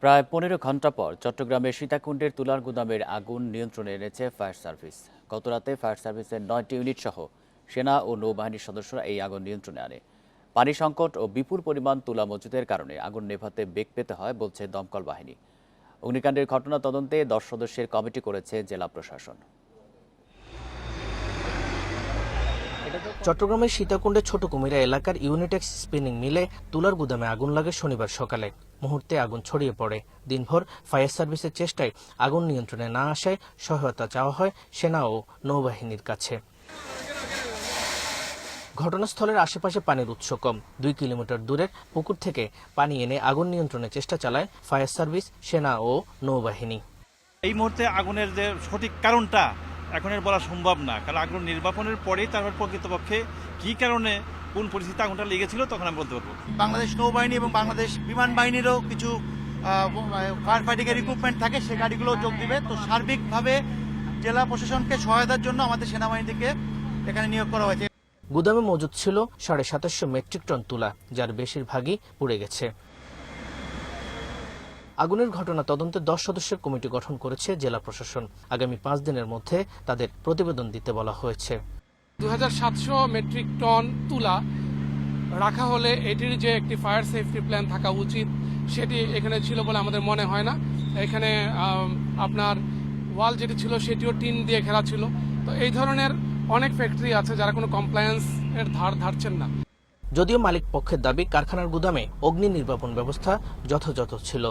প্রায় 15 ঘন্টা পর চট্টগ্রামের সীতাকুণ্ডের তুলার গুদামের আগুন নিয়ন্ত্রণে এনেছে ফায়ার সার্ভিস। গতরাতে ফায়ার সার্ভিসের 9টি ইউনিট সহ সেনা ও নৌবাহিনীর সদস্যরা এই আগুন নিয়ন্ত্রণে আনে। পানি সংকট ও বিপুল পরিমাণ তুলা মজুদের কারণে আগুন নেভাতে বেগ পেতে হয় বলছে দমকল বাহিনী। অগ্নিকাণ্ডের ঘটনা তদন্তে 10 সদস্যের কমিটি করেছে জেলা প্রশাসন। চট্টগ্রামের সীতাকুণ্ডের ছোট কুমিরা এলাকার ইউনিটেক্স স্পিনিং মিলে তুলার গুদামে আগুন লাগে শনিবার সকালে। মুহূর্তে আগুন ছড়িয়ে পড়ে। দিনভর ফায়ার সার্ভিসের চেষ্টায় আগুন নিয়ন্ত্রণে না আসায় সহায়তা চাওয়া হয় সেনা ও নৌবাহিনীর কাছে। ঘটনাস্থলের আশেপাশে পানির উৎস কম। 2 কিলোমিটার দূরের পুকুর থেকে পানি এনে আগুন নিয়ন্ত্রণের চেষ্টা চালায় ফায়ার সার্ভিস, সেনা ও নৌবাহিনী। এই মুহূর্তে আগুনের যে সঠিক কারণটা এখন বলা সম্ভব না, কারণ আগুন নির্বাপনের পরেই তারপর প্রকৃতপক্ষে কী কারণে কোন পরিস্থিতিতে আগুনটা লেগেছিল তখন আমি বলতে পারবো। বাংলাদেশ নৌবাহিনী এবং বাংলাদেশ বিমান বাহিনীরও কিছু ফায়ার ফাইটিং এর ইকুইপমেন্ট থাকে সে গাড়িগুলো যোগ দিবে। তো সার্বিকভাবে জেলা প্রশাসনকে সহায়তার জন্য আমাদের সেনাবাহিনীকে এখানে নিয়োগ করা হয়েছে। গুদামে মজুদ ছিল 2750 মেট্রিক টন তুলা, যার বেশিরভাগই পুড়ে গেছে। আগুনের ঘটনা তদন্তে 10 সদস্যের কমিটি গঠন করেছে জেলা প্রশাসন। আগামী 5 দিনের মধ্যে তাদের প্রতিবেদন দিতে বলা হয়েছে। 2700 মেট্রিক টন তুলা রাখা হলে এটির যে একটি ফায়ার সেফটি প্ল্যান থাকা উচিত সেটি এখানে ছিল বলে আমাদের মনে হয় না। এখানে আপনার ওয়াল যেটি ছিল সেটিও টিন দিয়ে ঘেরা ছিল। তো এই ধরনের অনেক ফ্যাক্টরি আছে যারা কোনো কমপ্লায়েন্স এর ধার ধারছেন না। যদিও মালিক পক্ষের দাবি কারখানার গুদামে অগ্নি নির্বাপন ব্যবস্থা যথাযথ ছিল।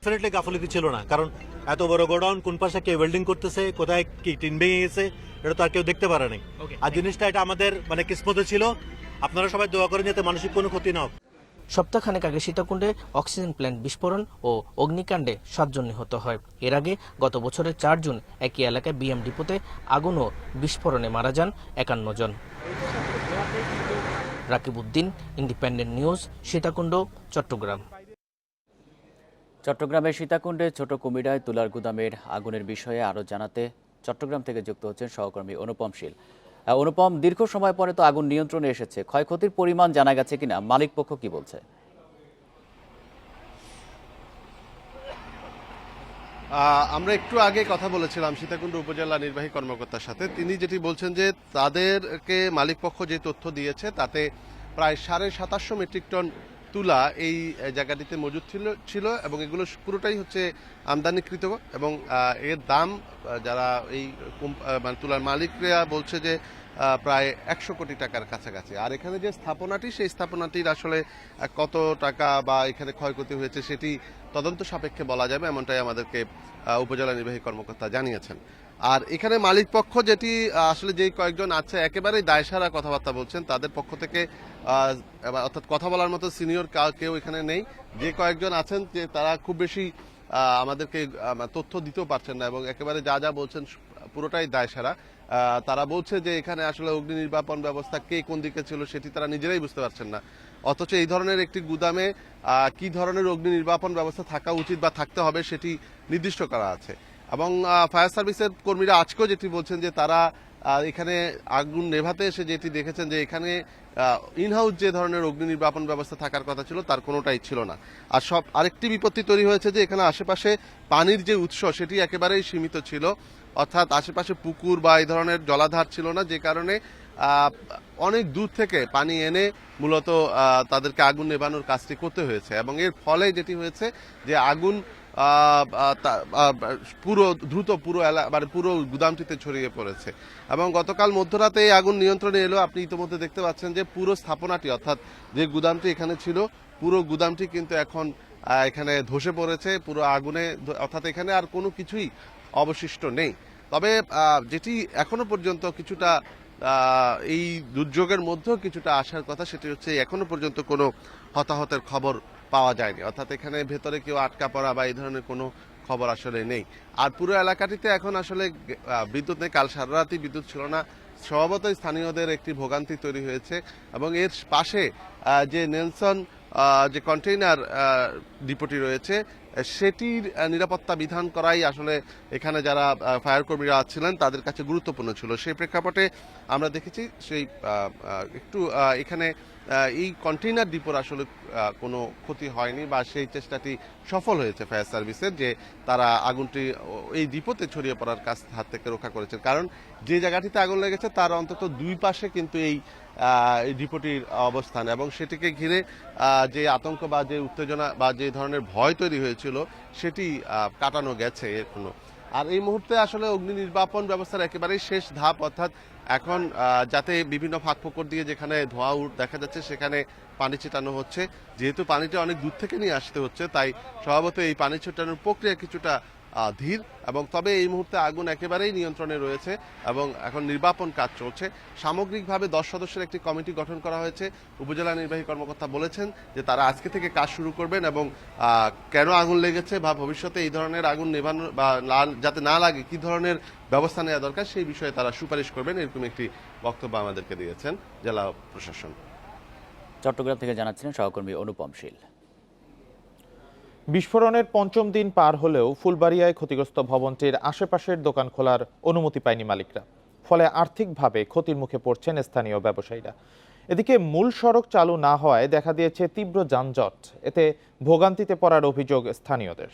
ডেফিনেটলি গাফিলতি ছিল না, কারণ এত বড় গোডাউন, কোন পাশে কে ওয়েল্ডিং করতেছে, কোথায় কি টিন ভেঙে গেছে, এটা তো আর কেউ দেখতে পারে নাই। আর জিনিসটা এটা আমাদের মানে কিসমতে ছিল। আপনারা সবাই দোয়া করেন যাতে মানসিক কোনো ক্ষতি না হোক। সপ্তাহখানেক আগে সীতাকুণ্ডে অক্সিজেন প্ল্যান্ট বিস্ফোরণ ও অগ্নিকাণ্ডে 7 জন নিহত হয়। এর আগে গত বছরের 4 জুন একই এলাকায় বিএম ডিপোতে আগুন ও বিস্ফোরণে মারা যান 51 জন। Rakib Uddin, Independent News, Sitakunda, Chattogram. চট্টগ্রামের সীতাকুণ্ডে ছোট কুমিরায় তুলার গুদামের আগুনের বিষয়ে আরও জানাতে চট্টগ্রাম থেকে যুক্ত হচ্ছেন সহকর্মী অনুপম শীল। অনুপম, দীর্ঘ সময় পরে তো আগুন নিয়ন্ত্রণে এসেছে, ক্ষয়ক্ষতির পরিমাণ জানা গেছে কিনা, মালিক পক্ষ কি বলছে? আমরা একটু আগে কথা বলেছিলাম সীতাকুণ্ড উপজেলা নির্বাহী কর্মকর্তার সাথে। তিনি যেটি বলছেন যে তাদেরকে মালিক পক্ষ যে তথ্য দিয়েছে তাতে প্রায় 2750 মেট্রিক টন তুলা এই জায়গাটিতে মজুদ ছিল এবং এগুলো পুরোটাই হচ্ছে আমদানিকৃত এবং এর দাম যারা এই মানে তুলার মালিকরা বলছে যে প্রায় 100 কোটি টাকার কাছাকাছি। আর এখানে যে স্থাপনাটি, সেই স্থাপনাটির আসলে কত টাকা বা এখানে ক্ষয়ক্ষতি হয়েছে সেটি তদন্ত সাপেক্ষে বলা যাবে, এমনটাই আমাদেরকে উপজেলা নির্বাহী কর্মকর্তা জানিয়েছেন। আর এখানে মালিক পক্ষ যেটি আসলে যে কয়েকজন আছে একেবারেই দায়সারা কথাবার্তা বলছেন, তাদের পক্ষ থেকে অর্থাৎ কথা বলার মতো সিনিয়র কেউ এখানে নেই। যে কয়েকজন আছেন যে তারা খুব বেশি আমাদেরকে তথ্য দিতেও পারছেন না এবং একেবারে যা যা বলছেন পুরোটাই দায়সারা। তারা বলছে যে এখানে আসলে অগ্নি নির্বাপন ব্যবস্থা কে কোন দিকে ছিল সেটি তারা নিজেরাই বুঝতে পারছেন না, অথচ এই ধরনের একটি গুদামে কি ধরনের অগ্নি নির্বাপন ব্যবস্থা থাকা উচিত বা থাকতে হবে সেটি নির্দিষ্ট করা আছে। এবং ফায়ার সার্ভিসের কর্মীরা আজকেও যেটি বলছেন যে তারা এখানে আগুন নেভাতে এসে যেটি দেখেছেন যে এখানে ইনহাউস যে ধরনের অগ্নি নির্বাপন ব্যবস্থা থাকার কথা ছিল তার কোনোটাই ছিল না। আর আরেকটি বিপত্তি তৈরি হয়েছে যে এখানে আশেপাশে পানির যে উৎস সেটি একেবারেই সীমিত ছিল, অর্থাৎ আশেপাশে পুকুর বা এই ধরনের জলাধার ছিল না, যে কারণে অনেক দূর থেকে পানি এনে মূলত তাদেরকে আগুন নেভানোর কাজটি করতে হয়েছে এবং এর ফলে যেটি হয়েছে যে আগুন পুরো গুদামটিতে ছড়িয়ে পড়েছে এবং গতকাল মধ্যরাতে এই আগুন নিয়ন্ত্রণে এলো। আপনি ইতিমধ্যে দেখতে পাচ্ছেন যে পুরো স্থাপনাটি অর্থাৎ যে গুদামটি এখানে ছিল পুরো গুদামটি কিন্তু এখন এখানে ধসে পড়েছে পুরো আগুনে, অর্থাৎ এখানে আর কোনো কিছুই অবশিষ্ট নেই। তবে যেটি এখনো পর্যন্ত কিছুটা এই দুর্যোগের মধ্যেও কিছুটা আসার কথা সেটি হচ্ছে এখনো পর্যন্ত কোনো হতাহতের খবর পাওয়া যায়নি, অর্থাৎ এখানে ভেতরে কেউ আটকা পড়া বা এই ধরনের কোনো খবর আসলে নেই। আর পুরো এলাকাটিতে এখন আসলে বিদ্যুৎ নেই, কাল সারা রাতই বিদ্যুৎ ছিল না, স্বভাবতই স্থানীয়দের একটি ভোগান্তি তৈরি হয়েছে এবং এর পাশে যে নেলসন যে কন্টেইনার ডিপোটি রয়েছে সেটির নিরাপত্তা বিধান করাই আসলে এখানে যারা ফায়ার কর্মীরা ছিলেন তাদের কাছে গুরুত্বপূর্ণ ছিল। সেই প্রেক্ষাপটে আমরা দেখেছি সেই একটু এখানে এই কন্টেইনার ডিপোর আসলে কোনো ক্ষতি হয়নি বা সেই চেষ্টাটি সফল হয়েছে ফায়ার সার্ভিসের, যে তারা আগুনটি এই ডিপোতে ছড়িয়ে পড়ার কাছ হাত থেকে রক্ষা করেছে। কারণ যে জায়গাটিতে আগুন লেগেছে তার অন্তত দুই পাশে কিন্তু এই ডিপোটির অবস্থান এবং সেটিকে ঘিরে যে আতঙ্ক বা যে উত্তেজনা বা যে ধরনের ভয় তৈরি হয়েছিল সেটি কাটানো গেছে এখনো। আর এই মুহূর্তে আসলে অগ্নি নির্বাপন ব্যবস্থার একেবারেই শেষ ধাপ, অর্থাৎ এখন যাতে বিভিন্ন ফাঁক ফোকর দিয়ে যেখানে ধোঁয়া দেখা যাচ্ছে সেখানে পানি ছিটানো হচ্ছে। যেহেতু পানিটা অনেক দূর থেকে নিয়ে আসতে হচ্ছে তাই স্বভাবত এই পানি ছিটানোর প্রক্রিয়া কিছুটা ধীর, এবং তবে এই মুহূর্তে আগুন একেবারেই নিয়ন্ত্রণে রয়েছে এবং এখন নির্বাপন কাজ চলছে। সামগ্রিকভাবে 10 সদস্যের একটি কমিটি গঠন করা হয়েছে। উপজেলা নির্বাহী কর্মকর্তা বলেছেন যে তারা আজকে থেকে কাজ শুরু করবেন এবং কেন আগুন লেগেছে বা ভবিষ্যতে এই ধরনের আগুন নেভানো বা যাতে না লাগে কি ধরনের ব্যবস্থা নেওয়া দরকার সেই বিষয়ে তারা সুপারিশ করবেন, এরকম একটি বক্তব্য আমাদেরকে দিয়েছেন জেলা প্রশাসন। চট্টগ্রাম থেকে জানাচ্ছিলেন সহকর্মী অনুপম শীল। বিস্ফোরণের পঞ্চম দিন পার হলেও ফুলবাড়িয়ায় ক্ষতিগ্রস্ত ভবনটির আশেপাশের দোকান খোলার অনুমতি পায়নি মালিকরা। ফলে আর্থিকভাবে ক্ষতির মুখে পড়ছেন স্থানীয় ব্যবসায়ীরা। এদিকে মূল সড়ক চালু না হওয়ায় দেখা দিয়েছে তীব্র যানজট। এতে ভোগান্তিতে পড়ার অভিযোগ স্থানীয়দের।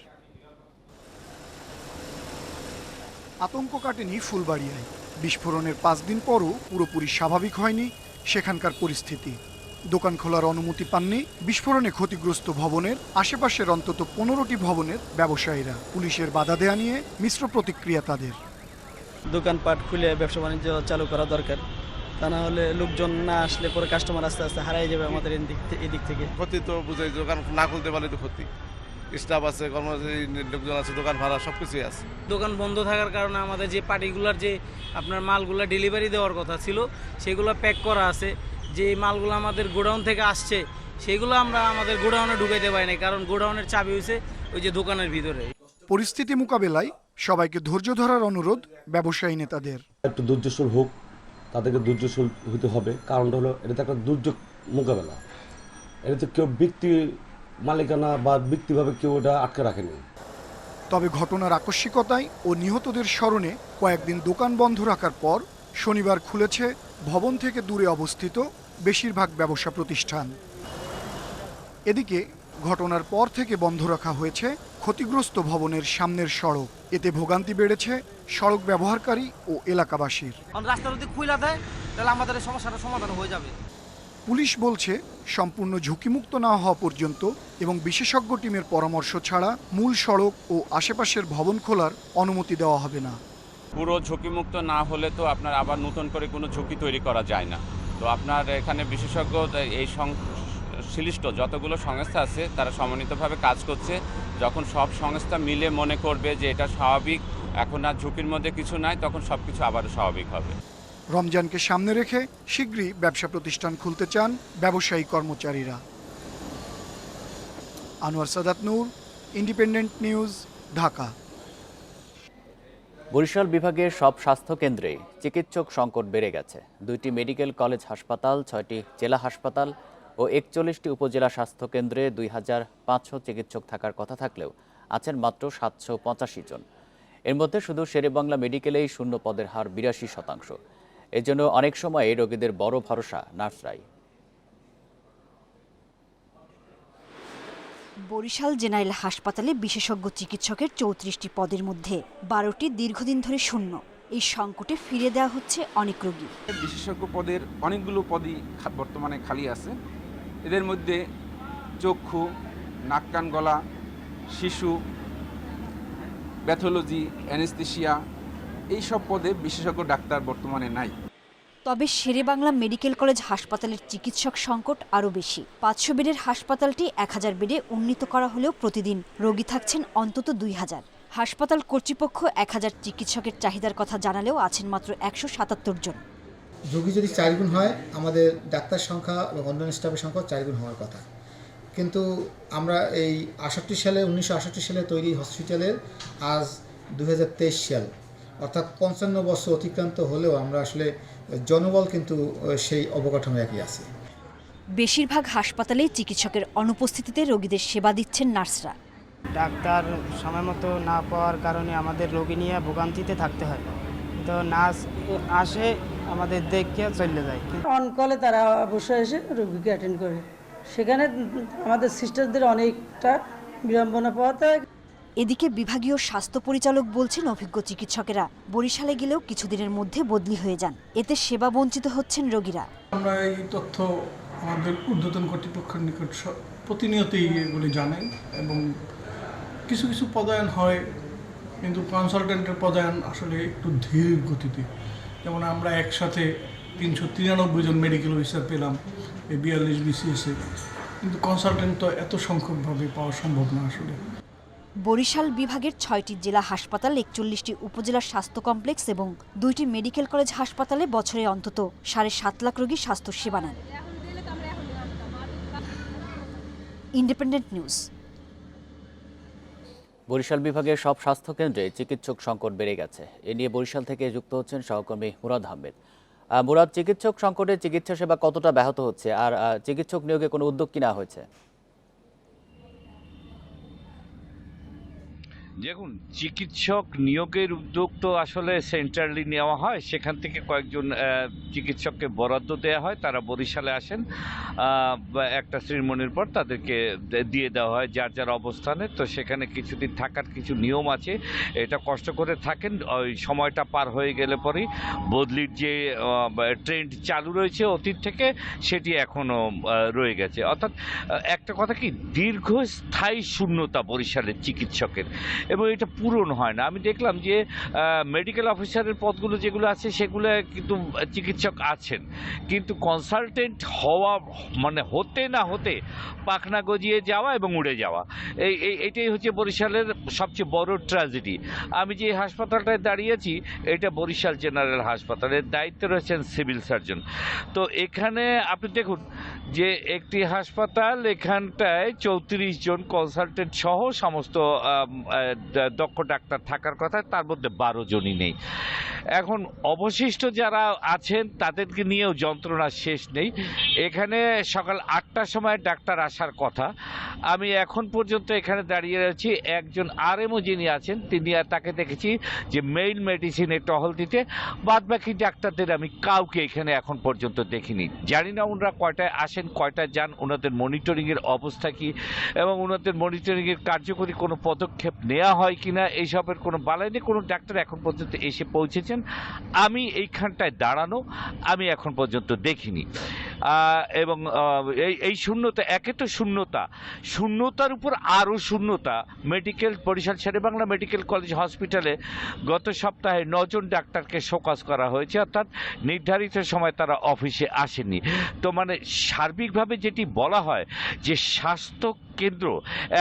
আতঙ্ক কাটেনি ফুলবাড়িয়ায়। বিস্ফোরণের 5 দিন পরও পুরোপুরি স্বাভাবিক হয়নি সেখানকার পরিস্থিতি। দোকান খোলার অনুমতি পাননি বিস্ফোরণে ক্ষতিগ্রস্ত ভবনের আশেপাশের অন্তত 15টি ভবনের ব্যবসায়ীরা। পুলিশের বাধা দেয়া নিয়ে মিশ্র প্রতিক্রিয়া তাদের। দোকানপাট খুলে ব্যবসা বাণিজ্য চালু করা দরকার, তা না হলে লোকজন না আসলে পরে কাস্টমার আস্তে আস্তে হারাই যাবে আমাদের এদিক থেকে। ক্ষতি তো বুঝাই, দোকান না খুলতে পারলে তো ক্ষতি। স্টাফ আছে, কর্মচারী লোকজন আছে, দোকান ভাড়া সবকিছুই আছে। দোকান বন্ধ থাকার কারণে আমাদের যে পার্টিকুলার যে আপনার মালগুলো ডেলিভারি দেওয়ার কথা ছিল সেগুলো প্যাক করা আছে। যে মালগুলো আমাদের গোডাউন থেকে আসছে সেগুলো আমরা আমাদের গোডাউনে ঢুকাইতে পারি না, কারণ গোডাউনের চাবি হয়েছে ওই যে দোকানের ভিতরে। পরিস্থিতি মোকাবেলায় সবাইকে ধৈর্য ধরার অনুরোধ ব্যবসায়ী নেতাদের। একটু ধৈর্যশীল হোক, তাদেরকে ধৈর্যশীল হতে হবে। কারণটা হলো এটা তো একটা দুর্যোগ মোকাবেলা, এটা তো কেউ ব্যক্তি মালিকানা বা ব্যক্তিভাবে কেউ এটা আটকে রাখেনি। তবে ঘটনার আকস্মিকতায় ও নিহতদের স্মরণে কয়েকদিন দোকান বন্ধ রাখার পর শনিবার খুলেছে ভবন থেকে দূরে অবস্থিত বেশিরভাগ ব্যবসা প্রতিষ্ঠান। এদিকে ঘটনার পর থেকে বন্ধ রাখা হয়েছে ক্ষতিগ্রস্ত ভবনের সামনের সড়ক। এতে ভোগান্তি বেড়েছে সড়ক ব্যবহারকারী ও এলাকাবাসীর। রাস্তা যদি খুলে দেয় তাহলে আমাদের সমস্যাটা সমাধান হয়ে যাবে। পুলিশ বলছে সম্পূর্ণ ঝুঁকিমুক্ত না হওয়া পর্যন্ত এবং বিশেষজ্ঞ টিমের পরামর্শ ছাড়া মূল সড়ক ও আশেপাশের ভবন খোলার অনুমতি দেওয়া হবে না। পুরো ঝুঁকিমুক্ত না হলে তো আপনার আবার নতুন করে কোনো ঝুঁকি তৈরি করা যায় না। তো আপনার এখানে বিশেষজ্ঞ এই সংশ্লিষ্ট যতগুলো সংস্থা আছে তারা সমন্বিতভাবে কাজ করছে। যখন সব সংস্থা মিলে মনে করবে যে এটা স্বাভাবিক, এখন আর ঝুঁকির মধ্যে কিছু নাই, তখন সব কিছু আবারও স্বাভাবিক হবে। রমজানকে সামনে রেখে শীঘ্রই ব্যবসা প্রতিষ্ঠান খুলতে চান ব্যবসায়ী কর্মচারীরা। আনোয়ার সাদাত নূর, ইন্ডিপেন্ডেন্ট নিউজ, ঢাকা। বরিশাল বিভাগের সব স্বাস্থ্য কেন্দ্রে চিকিৎসক সংকট বেড়ে গেছে। 2টি মেডিকেল কলেজ হাসপাতাল, 6টি জেলা হাসপাতাল ও 41টি উপজেলা স্বাস্থ্য কেন্দ্রে 2500 চিকিৎসক থাকার কথা থাকলেও আছেন মাত্র 785 জন। এর মধ্যে শুধু শেরেবাংলা মেডিকেলেই শূন্য পদের হার 82%। এজন্য অনেক সময় রোগীদের বড় ভরসা নার্সরাই। বরিশাল জেনারেল হাসপাতালে বিশেষজ্ঞ চিকিৎসকের 34টি পদের মধ্যে 12টি দীর্ঘদিন ধরে শূন্য। এই সংকটে ফিরে দেওয়া হচ্ছে অনেক রোগী। বিশেষজ্ঞ পদের অনেকগুলো পদই বর্তমানে খালি আছে। এদের মধ্যে চক্ষু, নাক কান গলা, শিশু, প্যাথোলজি, অ্যানেস্থেশিয়া, এইসব পদে বিশেষজ্ঞ ডাক্তার বর্তমানে নাই। তবে শেরেবাংলা মেডিকেল কলেজ হাসপাতালের চিকিৎসক সংকট আরও বেশি। 500 বেডের হাসপাতালটি 1000 বেডে উন্নীত করা হলেও প্রতিদিন রোগী থাকছেন অন্তত 2000। হাসপাতাল কর্তৃপক্ষ 1000 চিকিৎসকের চাহিদার কথা জানালেও আছেন মাত্র 177 জন। রোগী যদি 4 গুণ হয়, আমাদের ডাক্তার সংখ্যা এবং অন্যান্য স্টাফের সংখ্যা 4 গুণ হওয়ার কথা। কিন্তু আমরা এই 1968 সালে তৈরি হসপিটালের আজ 2023 সাল, অর্থাৎ 55 বছর অতিক্রান্ত হলেও আমরা আসলে জনবল কিন্তু সেই অবকাঠামো একই আছে। বেশিরভাগ হাসপাতালেই চিকিৎসকের অনুপস্থিতিতে রোগীদের সেবা দিচ্ছেন নার্সরা। ডাক্তার সময় মতো না পাওয়ার কারণে আমাদের রোগী নিয়ে ভোগান্তিতে থাকতে হয়। তো নার্স আসে আমাদের দেখে চলে যায়। অনকলে তারা অবশ্যই এসে রোগীকে অ্যাটেন্ড করে, সেখানে আমাদের সিস্টারদের অনেকটা বিড়ম্বনা পাওয়াতে হয়। এদিকে বিভাগীয় স্বাস্থ্য পরিচালক বলছেন অভিজ্ঞ চিকিৎসকেরা বরিশালে গেলেও কিছুদিনের মধ্যে বদলি হয়ে যান। এতে সেবা বঞ্চিত হচ্ছেন রোগীরা। আমরা এই তথ্য আমাদের ঊর্ধ্বতন কর্তৃপক্ষের নিকট প্রতিনিয়তই এগুলি জানাই এবং কিছু কিছু পদায়ন হয়, কিন্তু কনসালটেন্টের পদায়ন আসলে একটু ধীর গতিতে। যেমন আমরা একসাথে 393 জন মেডিকেল অফিসার পেলাম এই 42 BCS-এ, কিন্তু কনসালটেন্ট তো এত সংখ্যকভাবে পাওয়া সম্ভব না আসলে। বরিশাল বিভাগের 6টি জেলা হাসপাতাল, 41টি উপজেলা স্বাস্থ্য কমপ্লেক্স এবং 2টি মেডিকেল কলেজ হাসপাতালে বছরে অন্তত 7.5 লাখ রোগী স্বাস্থ্য সেবা নেন। Independent news. বরিশাল বিভাগের সব স্বাস্থ্য কেন্দ্রে চিকিৎসক সংকট বেড়ে গেছে। এ নিয়ে বরিশাল থেকে যুক্ত হচ্ছেন সহকর্মী মুরাদ আহমেদ। মুরাদ, চিকিৎসক সংকটে চিকিৎসা সেবা কতটা ব্যাহত হচ্ছে আর চিকিৎসক নিয়োগে কোনো উদ্যোগ কি নেওয়া হয়েছে? দেখুন, চিকিৎসক নিয়োগের উদ্যোগ তো আসলে সেন্ট্রালি নেওয়া হয়, সেখান থেকে কয়েকজন চিকিৎসককে বরাদ্দ দেওয়া হয়, তারা বরিশালে আসেন, একটা সেরিমনির পর তাদেরকে দিয়ে দেওয়া হয় যার যার অবস্থানে। তো সেখানে কিছুদিন থাকার কিছু নিয়ম আছে, এটা কষ্ট করে থাকেন, ওই সময়টা পার হয়ে গেলে পরেই বদলির যে ট্রেন্ড চালু রয়েছে অতীত থেকে সেটি এখনও রয়ে গেছে। অর্থাৎ একটা কথা কি, দীর্ঘস্থায়ী শূন্যতা বরিশালের চিকিৎসকের, এবং এটা পূরণ হয় না। আমি দেখলাম যে মেডিকেল অফিসারের পদগুলো যেগুলো আছে সেগুলো কিন্তু চিকিৎসক আছেন, কিন্তু কনসালটেন্ট হওয়া মানে হতে না হতে পাখনা গজিয়ে যাওয়া এবং উড়ে যাওয়া, এইটাই হচ্ছে বরিশালের সবচেয়ে বড় ট্র্যাজেডি। আমি যে হাসপাতালটায় দাঁড়িয়েছি এটা বরিশাল জেনারেল হাসপাতালের দায়িত্বে রয়েছেন সিভিল সার্জন। তো এখানে আপনি দেখুন যে একটি হাসপাতাল, এখানটায় 34 জন কনসালটেন্ট সহ সমস্ত দক্ষ ডাক্তার থাকার কথা, তার মধ্যে 12 জনই নেই। এখন অবশিষ্ট যারা আছেন তাদেরকে নিয়েও যন্ত্রণা শেষ নেই। এখানে সকাল 8টার সময় ডাক্তার আসার কথা, আমি এখন পর্যন্ত এখানে দাঁড়িয়ে রয়েছি, একজন আরএমও যিনি আছেন তিনি, তাকে দেখেছি যে মেইন মেডিসিনে টহল দিতে, বাদ বাকি ডাক্তারদের আমি কাউকে এখানে এখন পর্যন্ত দেখিনি। জানি না ওনারা কয়টায় আসেন কয়টায় যান, ওনাদের মনিটরিংয়ের অবস্থা কি এবং ওনাদের মনিটরিংয়ের কার্যকরী কোনো পদক্ষেপ নেওয়া হয় কিনা এইসবের কোনো বালাই নেই। কোনো ডাক্তার এখন পর্যন্ত এসে পৌঁছেছেন আমি এইখানটায় দাঁড়ানো আমি এখন পর্যন্ত দেখিনি। এবং এই শূন্যতা, একে তো শূন্যতার উপর আরও শূন্যতা। বরিশাল শেরেবাংলা মেডিকেল কলেজ হসপিটালে গত সপ্তাহে 9 জন ডাক্তারকে শোকজ করা হয়েছে, অর্থাৎ নির্ধারিত সময় তারা অফিসে আসেনি। তো মানে সার্বিকভাবে যেটি বলা হয় যে স্বাস্থ্য কেন্দ্র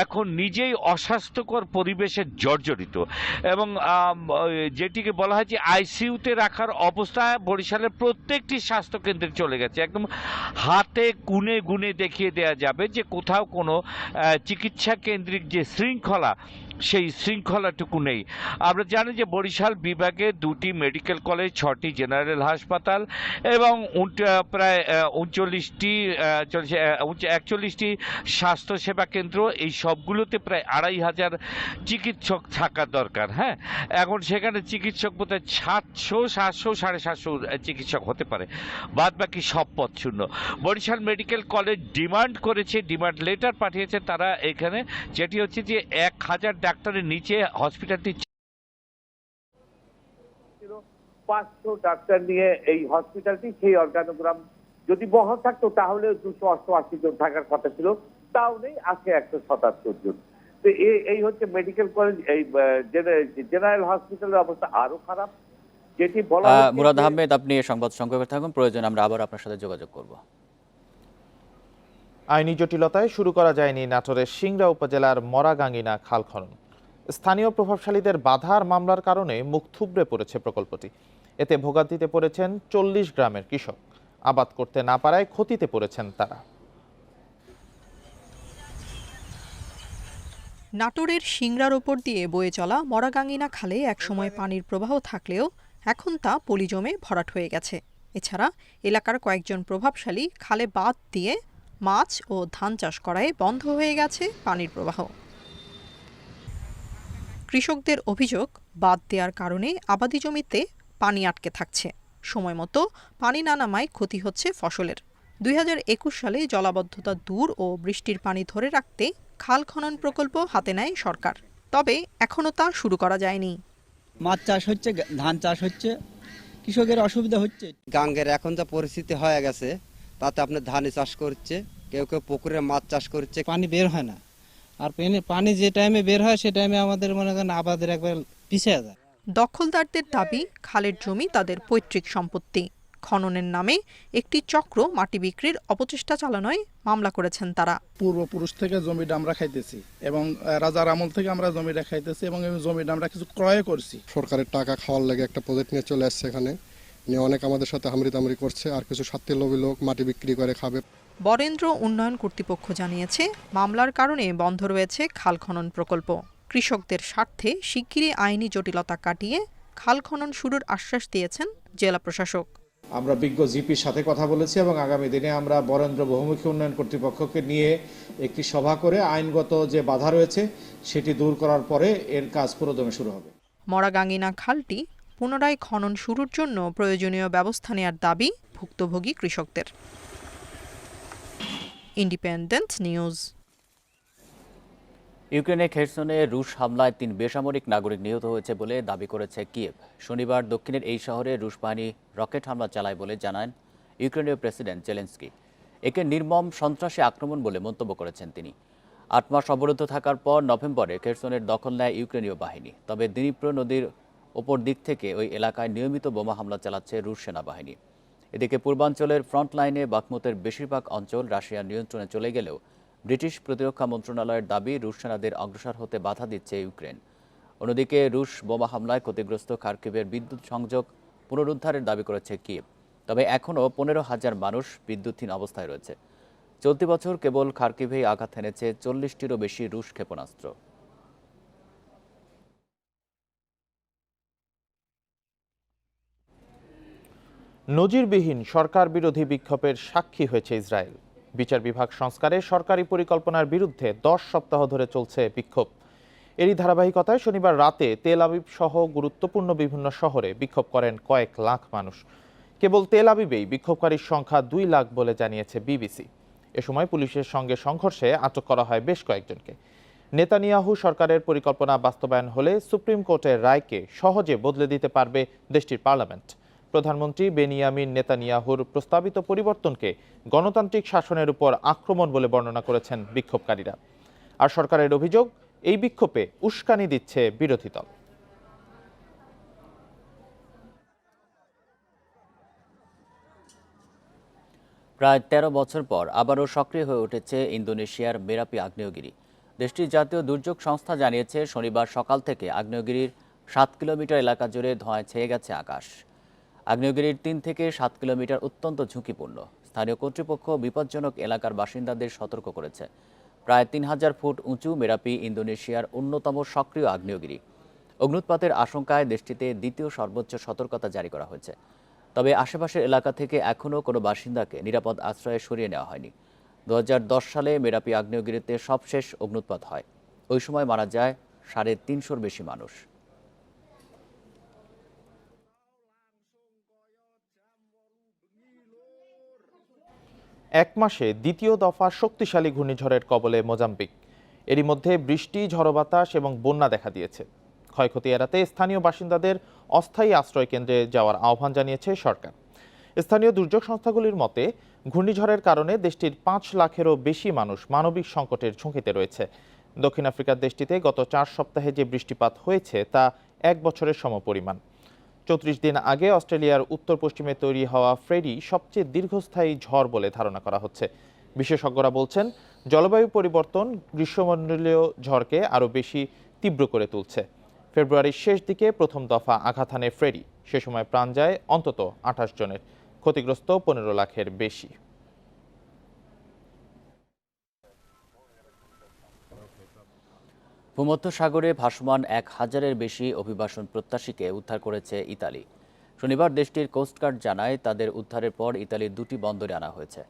এখন নিজেই অস্বাস্থ্যকর পরিবেশে জর্জরিত, এবং যেটিকে বলা হয় যে আইসিইউতে রাখার অবস্থা বরিশালের প্রত্যেকটি স্বাস্থ্য কেন্দ্রে চলে গেছে। একদম হাতে গুনে দেখিয়ে দেওয়া যাবে যে কোথাও কোনো চিকিৎসা কেন্দ্রিক যে শৃঙ্খলা, সেই শৃঙ্খলাটুকু নেই। আমরা জানি যে বরিশাল বিভাগে 2টি মেডিকেল কলেজ, 6টি জেনারেল হাসপাতাল এবং প্রায় 41টি স্বাস্থ্যসেবা কেন্দ্র, এই সবগুলোতে প্রায় 2500 চিকিৎসক থাকা দরকার। হ্যাঁ, এখন সেখানে চিকিৎসক বোধহয় 700, 750 চিকিৎসক হতে পারে, বাদ বাকি সব পদ শূন্য। বরিশাল মেডিকেল কলেজ ডিমান্ড করেছে, ডিমান্ড লেটার পাঠিয়েছে তারা এখানে, যেটি হচ্ছে যে 1000 ডাক্তারের নিচে হসপিটালটি 500 ডাক্তার নিয়ে এই হসপিটালটি, সেই অর্গানোগ্রাম যদি বহাল থাকতো তাহলে 288 জন থাকার কথা ছিল, তাও নেই, আছে 177 জন। তো এই হচ্ছে মেডিকেল কলেজ, এই জেনারেল হসপিটালের অবস্থা আরো খারাপ, যেটি বলা মুরাদ আহমেদ, আপনি এই সংবাদ সংক্ষেপে থাকুন, প্রয়োজন আমরা আবার আপনার সাথে যোগাযোগ করব। আইনি জটিলতায় শুরু করা যায়নি নাটোরের সিংড়া উপজেলার মরাগাঙ্গিনা খাল খনন। স্থানীয় প্রভাবশালীদের বাধার মামলার কারণে মুখ থুবড়ে পড়েছে প্রকল্পটি। এতে ভোগান্তিতে পড়েছেন 40 গ্রামের কৃষক। আবাদ করতে না পারায় ক্ষতিতে পড়েছেন তারা। নাটোরের সিংড়ার ওপর দিয়ে বয়ে চলা মরাগাঙ্গিনা খালে একসময় পানির প্রবাহ থাকলেও এখন তা পলি জমে ভরাট হয়ে গেছে। এছাড়া এলাকার কয়েকজন প্রভাবশালী খালে বাঁধ দিয়ে মাছ ও ধান চাষ করায় বন্ধ হয়ে গেছে পানির প্রবাহ। কৃষকদের অভিযোগ, বাঁধ দেওয়ার কারণে আবাদি জমিতে পানি আটকে থাকছে, সময় মতো পানি না নামায় ক্ষতি হচ্ছে ফসলের। 2021 সালে জলাবদ্ধতা দূর ও বৃষ্টির পানি ধরে রাখতে খাল খনন প্রকল্প হাতে নেয় সরকার, তবে এখনও তা শুরু করা যায়নি। মাছ চাষ হচ্ছে, ধান চাষ হচ্ছে, কৃষকের অসুবিধা হচ্ছে। গাঙ্গের এখন যা পরিস্থিতি হয়ে গেছে তাতে আপনার ধানে চাষ করছে, কেউ কেউ পুকুরে মাছ চাষ করছে, পানি বের হয় না, আর পানি যে টাইমে বের হয় সে টাইমে আমাদের মনে করেন আবাদের একবার পিছিয়ে যায়। দখলদারদের দাবি, খালের জমি তাদের পৈতৃক সম্পত্তি। খননের নামে একটি চক্র মাটি বিক্রির অপচেষ্টা চালানোয় মামলা করেছেন তারা। পূর্বপুরুষ থেকে জমিটা আমরা খাইতেছি এবং রাজার আমল থেকে আমরা জমিটা খাইতেছি এবং এই জমিটা আমরা কিছু ক্রয় করছি। সরকারের টাকা খাওয়ার লাগে একটা প্রজেক্ট নিয়ে চলে আসছে, এখানে নিয়ে অনেক আমাদের সাথে হামরি করছে, আর কিছু স্বার্থের লোভী লোক মাটি বিক্রি করে খাবে। বরেন্দ্র উন্নয়ন কর্তৃপক্ষ জানিয়েছে, মামলার কারণে বন্ধ রয়েছে খাল খনন প্রকল্প। কৃষকদের স্বার্থে শিগগিরই আইনি জটিলতা কাটিয়ে খাল খনন শুরুর আশ্বাস দিয়েছেন জেলা প্রশাসক। আমরা বিজ্ঞ জিপির সাথে কথা বলেছি এবং আগামী দিনে আমরা বরেন্দ্র বহুমুখী উন্নয়ন কর্তৃপক্ষকে নিয়ে একটি সভা করে আইনগত যে বাধা রয়েছে সেটি দূর করার পরে এর কাজ পুরোদমে শুরু হবে। মরাগাঙ্গিনা খালটি পুনরায় খনন শুরুর জন্য প্রয়োজনীয় ব্যবস্থা নেওয়ার দাবি ভুক্তভোগী কৃষকদের। Independent news. ইউক্রেনের খেরসনে রুশ হামলায় 3 বেসামরিক নাগরিক নিহত হয়েছে বলে দাবি করেছে কিয়েভ। শনিবার দক্ষিণের এই শহরে রুশ বাহিনী রকেট হামলা চালায় বলে জানান ইউক্রেনীয় প্রেসিডেন্ট জেলেন্সকি। একে নির্মম সন্ত্রাসী আক্রমণ বলে মন্তব্য করেছেন তিনি। 8 মাস অবরুদ্ধ থাকার পর নভেম্বরে খেরসনের দখল নেয় ইউক্রেনীয় বাহিনী। তবে দনিপ্রো নদীর ওপর দিক থেকে ওই এলাকায় নিয়মিত বোমা হামলা চালাচ্ছে রুশ সেনাবাহিনী। এদিকে পূর্বাঞ্চলের ফ্রন্ট লাইনে বাখমুতের বেশিরভাগ অঞ্চল রাশিয়ার নিয়ন্ত্রণে চলে গেলেও ব্রিটিশ প্রতিরক্ষা মন্ত্রণালয়ের দাবি রুশ সেনাদের অগ্রসর হতে বাধা দিচ্ছে ইউক্রেন। অন্যদিকে রুশ বোমা হামলায় ক্ষতিগ্রস্ত খার্কিভের বিদ্যুৎ সংযোগ পুনরুদ্ধারের দাবি করেছে কিয়েভ। তবে এখনও 15,000 মানুষ বিদ্যুৎহীন অবস্থায় রয়েছে। চলতি বছর কেবল খার্কিভেই আঘাত হেনেছে 40টিরও বেশি রুশ ক্ষেপণাস্ত্র। নজিরবিহীন সরকার বিরোধী বিক্ষোভের সাক্ষী হয়েছে ইসরায়েল। বিচার বিভাগ সংস্কারে সরকারি পরিকল্পনার বিরুদ্ধে 10 সপ্তাহ ধরে চলছে বিক্ষোভ। এরই ধারাবাহিকতায় শনিবার রাতে তেল আবিব সহ গুরুত্বপূর্ণ বিভিন্ন শহরে বিক্ষোভ করেন কয়েক লাখ মানুষ। কেবল তেল আবিবেই বিক্ষোভকারীর সংখ্যা 2 লাখ বলে জানিয়েছে বিবিসি। এ সময় পুলিশের সঙ্গে সংঘর্ষে আটক করা হয় বেশ কয়েকজনকে। নেতানিয়াহু সরকারের পরিকল্পনা বাস্তবায়ন হলে সুপ্রিম কোর্টের রায়কে সহজে বদলে দিতে পারবে দেশটির পার্লামেন্ট। প্রধানমন্ত্রী বেনিয়ামিন নেতানিয়াহুর প্রস্তাবিত পরিবর্তনকে গণতান্ত্রিক শাসনের উপর আক্রমণ বলে বর্ণনা করেছেন বিক্ষোভকারীরা। আর সরকারের অভিযোগ, এই বিক্ষোভে উস্কানি দিচ্ছে বিরোধী দল। প্রায় 13 বছর পর আবারও সক্রিয় হয়ে উঠেছে ইন্দোনেশিয়ার মেরাপি আগ্নেয়গিরি। দেশটির জাতীয় দুর্যোগ সংস্থা জানিয়েছে শনিবার সকাল থেকে আগ্নেয়গিরির 7 কিলোমিটার এলাকা জুড়ে ধোঁয়ায় ছেয়ে গেছে আকাশ। আগ্নেয়গিরির 3 থেকে 7 কিলোমিটার অত্যন্ত ঝুঁকিপূর্ণ। স্থানীয় কর্তৃপক্ষ বিপজ্জনক এলাকার বাসিন্দাদের সতর্ক করেছে। প্রায় 3000 ফুট উঁচু মেরাপি ইন্দোনেশিয়ার অন্যতম সক্রিয় আগ্নেয়গিরি। অগ্নুৎপাতের আশঙ্কায় দেশটিতে দ্বিতীয় সর্বোচ্চ সতর্কতা জারি করা হয়েছে। তবে আশেপাশের এলাকা থেকে এখনও কোনো বাসিন্দাকে নিরাপদ আশ্রয়ে সরিয়ে নেওয়া হয়নি। 2010 সালে মেরাপি আগ্নেয়গিরিতে সবশেষ অগ্নুৎপাত হয়। ওই সময় মারা যায় 350-র বেশি মানুষ। এক মাসে দ্বিতীয় দফা শক্তিশালী ঘূর্ণিঝড়ের কবলে মোজাম্বিক। এরই মধ্যে বৃষ্টি, ঝড়ো বাতাস এবং বন্যা দেখা দিয়েছে। ক্ষয়ক্ষতি এড়াতে স্থানীয় বাসিন্দাদের অস্থায়ী আশ্রয় কেন্দ্রে যাওয়ার আহ্বান জানিয়েছে সরকার। স্থানীয় দুর্যোগ সংস্থাগুলির মতে ঘূর্ণিঝড়ের কারণে দেশটির 5 লাখেরও বেশি মানুষ মানবিক সংকটের ঝুঁকিতে রয়েছে। দক্ষিণ আফ্রিকার দেশটিতে গত 4 সপ্তাহে যে বৃষ্টিপাত হয়েছে তা 1 বছরের সমপরিমাণ। 34 দিন আগে অস্ট্রেলিয়ার উত্তর পশ্চিমে তৈরি হওয়া ফ্রেডি সবচেয়ে দীর্ঘস্থায়ী ঝড় বলে ধারণা করা হচ্ছে। বিশেষজ্ঞরা বলছেন, জলবায়ু পরিবর্তন গ্রীষ্মমণ্ডলীয় ঝড়কে আরও বেশি তীব্র করে তুলছে। ফেব্রুয়ারির শেষ দিকে প্রথম দফা আঘাত হানে ফ্রেডি। সে সময় প্রাণ যায় অন্তত 28 জনের, ক্ষতিগ্রস্ত 15 লাখের বেশি। ভূমধ্যসাগরে ভাসমান 1000-এর বেশি অভিবাসন প্রত্যাশীকে উদ্ধার করেছে ইতালি। শনিবার দেশটির কোস্টগার্ড জানায়, তাদের উদ্ধারের পর ইতালির 2টি বন্দরে আনা হয়েছে।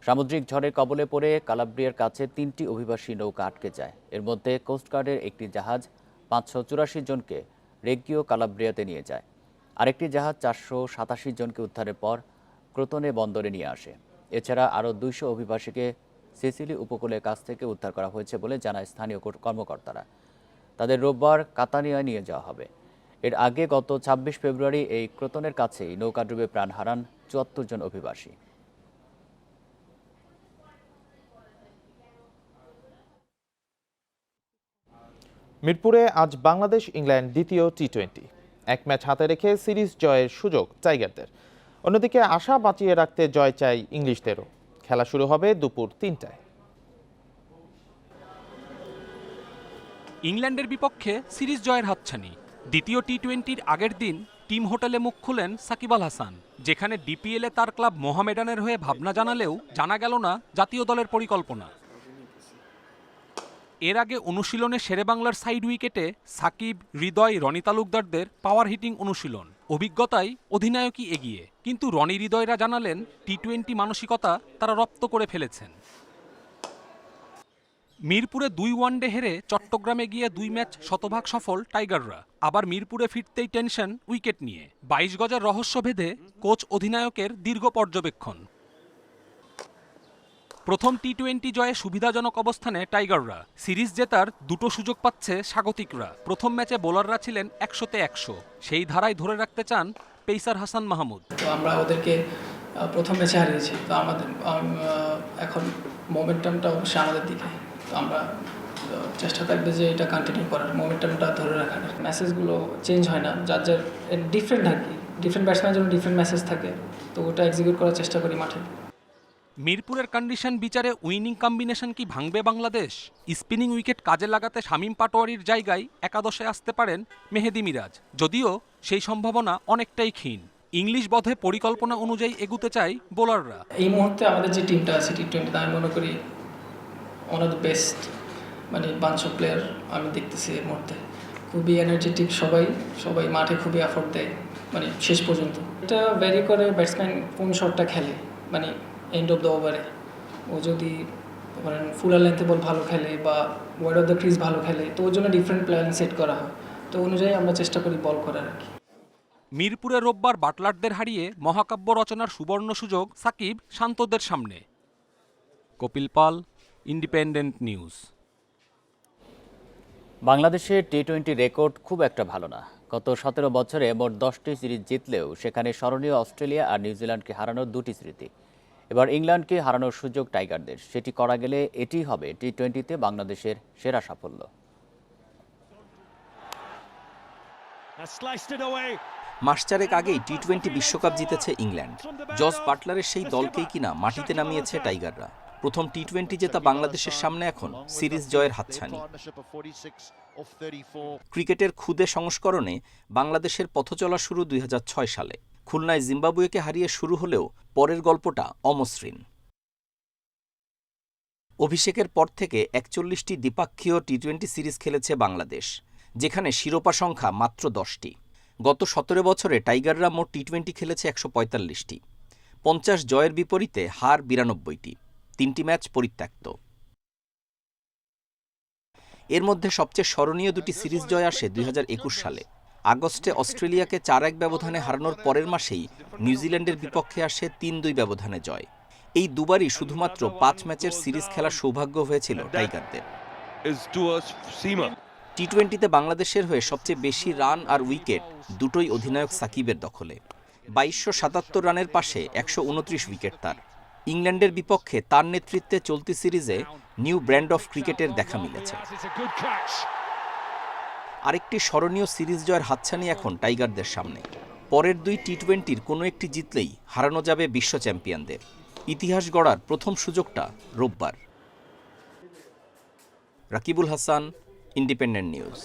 সামুদ্রিক ঝড়ের কবলে পড়ে কালাব্রিয়ার কাছে 3টি অভিবাসী নৌকা আটকে যায়। এর মধ্যে কোস্টগার্ডের একটি জাহাজ 584 জনকে রেগিও কালাব্রিয়াতে নিয়ে যায়। আরেকটি জাহাজ 487 জনকে উদ্ধারের পর ক্রোতনে বন্দরে নিয়ে আসে। এছাড়া আরও 200 অভিবাসীকে সিসিলি উপকূলের কাছ থেকে উদ্ধার করা হয়েছে বলে জানায় স্থানীয় কর্মকর্তারা। তাদের রোববার কাতানিয়ায় নিয়ে যাওয়া হবে। এর আগে গত 26 ফেব্রুয়ারি এই ক্রোতনের কাছেই নৌকাডুবে প্রাণ হারান 74 জন অভিবাসী। মিরপুরে আজ বাংলাদেশ ইংল্যান্ড দ্বিতীয় টি-20। 1 ম্যাচ হাতে রেখে সিরিজ জয়ের সুযোগ টাইগারদের। অন্যদিকে আশা বাঁচিয়ে রাখতে জয় চাই ইংলিশদেরও। খেলা শুরু হবে দুপুর 3টায়। ইংল্যান্ডের বিপক্ষে সিরিজ জয়ের হাতছানি। দ্বিতীয় টি-20-র আগের দিন টিম হোটেলে মুখ খুলেন সাকিব আল হাসান, যেখানে ডিপিএলে তার ক্লাব মোহামেডানের হয়ে ভাবনা জানালেও জানা গেল না জাতীয় দলের পরিকল্পনা। এর আগে অনুশীলনে শেরেবাংলার সাইড উইকেটে সাকিব, হৃদয়, রনি তালুকদারদের পাওয়ার হিটিং অনুশীলন। অভিজ্ঞতায় অধিনায়কই এগিয়ে, কিন্তু রনি হৃদয়রা জানালেন টি-20 মানসিকতা তারা রপ্ত করে ফেলেছেন। মিরপুরে 2 ওয়ানডে হেরে চট্টগ্রামে গিয়ে 2 ম্যাচ শতভাগ সফল টাইগাররা, আবার মিরপুরে ফিরতেই টেনশন উইকেট নিয়ে। 22 গজের রহস্য ভেদে কোচ অধিনায়কের দীর্ঘ পর্যবেক্ষণ। প্রথম টি-20 জয়ে সুবিধাজনক অবস্থানে টাইগাররা, সিরিজ জেতার 2টো সুযোগ পাচ্ছে স্বাগতিকরা। প্রথম ম্যাচে বোলাররা ছিলেন 100-তে 100, সেই ধারায় ধরে রাখতে চান পেসার হাসান মাহমুদ। তো আমরা ওদেরকে প্রথম ম্যাচে হারিয়েছি, তো আমাদের এখন মোমেন্টামটা অবশ্যই আমাদের দিকে, তো আমরা চেষ্টা থাকবে যে এটা কন্টিনিউ করার, মোমেন্টামটা ধরে রাখার। মেসেজগুলো চেঞ্জ হয় না, যার যার ডিফারেন্ট আর কি, ডিফারেন্ট ব্যাটসম্যানের জন্য ডিফারেন্ট মেসেজ থাকে, তো ওটা এক্সিকিউট করার চেষ্টা করি মাঠে। মিরপুরের কন্ডিশন বিচারে উইনিং কম্বিনেশন কি ভাঙবে বাংলাদেশ? স্পিনিং উইকেট কাজে লাগাতে শামীম পাটোয়ারির জায়গায় একাদশে আসতে পারেন মেহেদী মিরাজ, যদিও সেই সম্ভাবনা অনেকটাই ক্ষীণ। ইংলিশ বধে পরিকল্পনা অনুযায়ী এগুতে চাই বোলাররা। এই মুহূর্তে আমাদের যে টিমটা আছে টি-20, আমি মনে করি ওয়ান অফ দ্য বেস্ট, মানে বাঞ্চ অফ প্লেয়ার আমি দেখতেছি এই মুহূর্তে। খুবই এনার্জেটিক, সবাই মাঠে খুবই এফোর্ট দেয়, মানে শেষ পর্যন্ত। এটা ভ্যারি করে ব্যাটসম্যান কোন শটটা খেলে, মানে এন্ড অফ দ্য ওভারে ও যদি ধরেন ফুলার লেন্থে বল ভালো খেলে বা ওয়াইড অফ দ্য ক্রিজ ভালো খেলে, তো ওর জন্য ডিফারেন্ট প্ল্যান সেট করা হয়, তো অনুযায়ী আমরা চেষ্টা করি বল করার আর কি। মিরপুরে রোববার বাটলারদের হারিয়ে মহাকাব্য রচনার সুবর্ণ সুযোগ সাকিব শান্তদের সামনে। কপিল পাল, ইন্ডিপেন্ডেন্ট নিউজ। বাংলাদেশের টি-20 রেকর্ড খুব একটা ভালো না। গত 17 বছরে মোট 10টি সিরিজ জিতলেও সেখানে স্মরণীয় অস্ট্রেলিয়া আর নিউজিল্যান্ডকে হারানোর 2টি স্মৃতি। এবার ইংল্যান্ডকে হারানোর সুযোগ টাইগারদের, সেটি করা গেলে এটি হবে টি-20তে বাংলাদেশের সেরা সাফল্য। মাস চারেক আগেই টি-20 বিশ্বকাপ জিতেছে ইংল্যান্ড। জস বাটলারের সেই দলকেই কিনা মাটিতে নামিয়েছে টাইগাররা। প্রথম টি-20 জেতা বাংলাদেশের সামনে এখন সিরিজ জয়ের হাতছানি। ক্রিকেটের ক্ষুদে সংস্করণে বাংলাদেশের পথচলা শুরু 2006 সালে। খুলনায় জিম্বাবুয়েকে হারিয়ে শুরু হলেও পরের গল্পটা অমসৃণ। অভিষেকের পর থেকে 41টি দ্বিপাক্ষীয় টি-20 সিরিজ খেলেছে বাংলাদেশ, যেখানে শিরোপা সংখ্যা মাত্র 10টি। গত 17 বছরে টাইগাররা মোট টি-20 খেলেছে 145টি। 50 জয়ের বিপরীতে হার 92টি, 3টি ম্যাচ পরিত্যক্ত। এর মধ্যে সবচেয়ে স্মরণীয় 2টি সিরিজ জয় আসে 2021 সালে। আগস্টে অস্ট্রেলিয়াকে 4-1 ব্যবধানে হারানোর পরের মাসেই নিউজিল্যান্ডের বিপক্ষে আসে 3-2 ব্যবধানে জয়। এই দুবারই শুধুমাত্র 5 ম্যাচের সিরিজ খেলার সৌভাগ্য হয়েছিল টাইগারদের। টি-20তে বাংলাদেশের হয়ে সবচেয়ে বেশি রান আর উইকেট দুটোই অধিনায়ক সাকিবের দখলে। 2277 রানের পাশে 129 উইকেট তার। ইংল্যান্ডের বিপক্ষে তার নেতৃত্বে চলতি সিরিজে নিউ ব্র্যান্ড অফ ক্রিকেটের দেখা মিলেছে। আরেকটি স্মরণীয় সিরিজ জয়ের হাতছানি এখন টাইগারদের সামনে। পরের 2 টি-20-র কোনো একটি জিতলেই হারানো যাবে বিশ্ব চ্যাম্পিয়নদের। ইতিহাস গড়ার প্রথম সুযোগটা রোববার। Rakibul Hasan, independent news.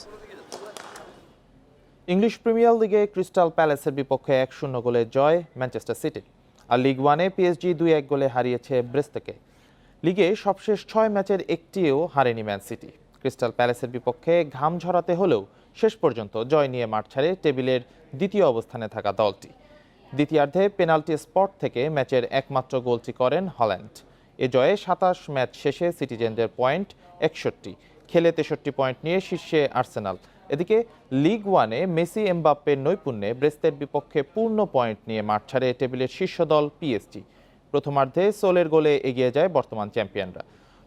English premier লিগে ক্রিস্টাল প্যালেসের বিপক্ষে 1-0 গোলে জয় ম্যানচেস্টার সিটি। আর লিগ 1-এ পিএসজি 2-1 গোলে হারিয়েছে ব্রেস্টকে। লিগে সবশেষ 6 ম্যাচের একটিও হারেনি ম্যান সিটি। ক্রিস্টাল প্যালেসের বিপক্ষে ঘাম ঝরাতে হলেও শেষ পর্যন্ত জয় নিয়ে মাঠ ছাড়ে টেবিলের দ্বিতীয় অবস্থানে থাকা দলটি। দ্বিতীয়ার্ধে পেনাল্টি স্পট থেকে ম্যাচের একমাত্র গোলটি করেন হল্যান্ড। এ জয়ে 27 ম্যাচ শেষে সিটিজেনদের পয়েন্ট 61, খেলে 63 পয়েন্ট নিয়ে শীর্ষে আর্সেনাল। এদিকে লিগ 1-এ মেসি এমবাপ্পের নৈপুণ্যে ব্রেস্তের বিপক্ষে পূর্ণ পয়েন্ট নিয়ে মাঠ ছাড়ে টেবিলের শীর্ষ দল পিএসজি। প্রথমার্ধে সোলের গোলে এগিয়ে যায় বর্তমান চ্যাম্পিয়নরা,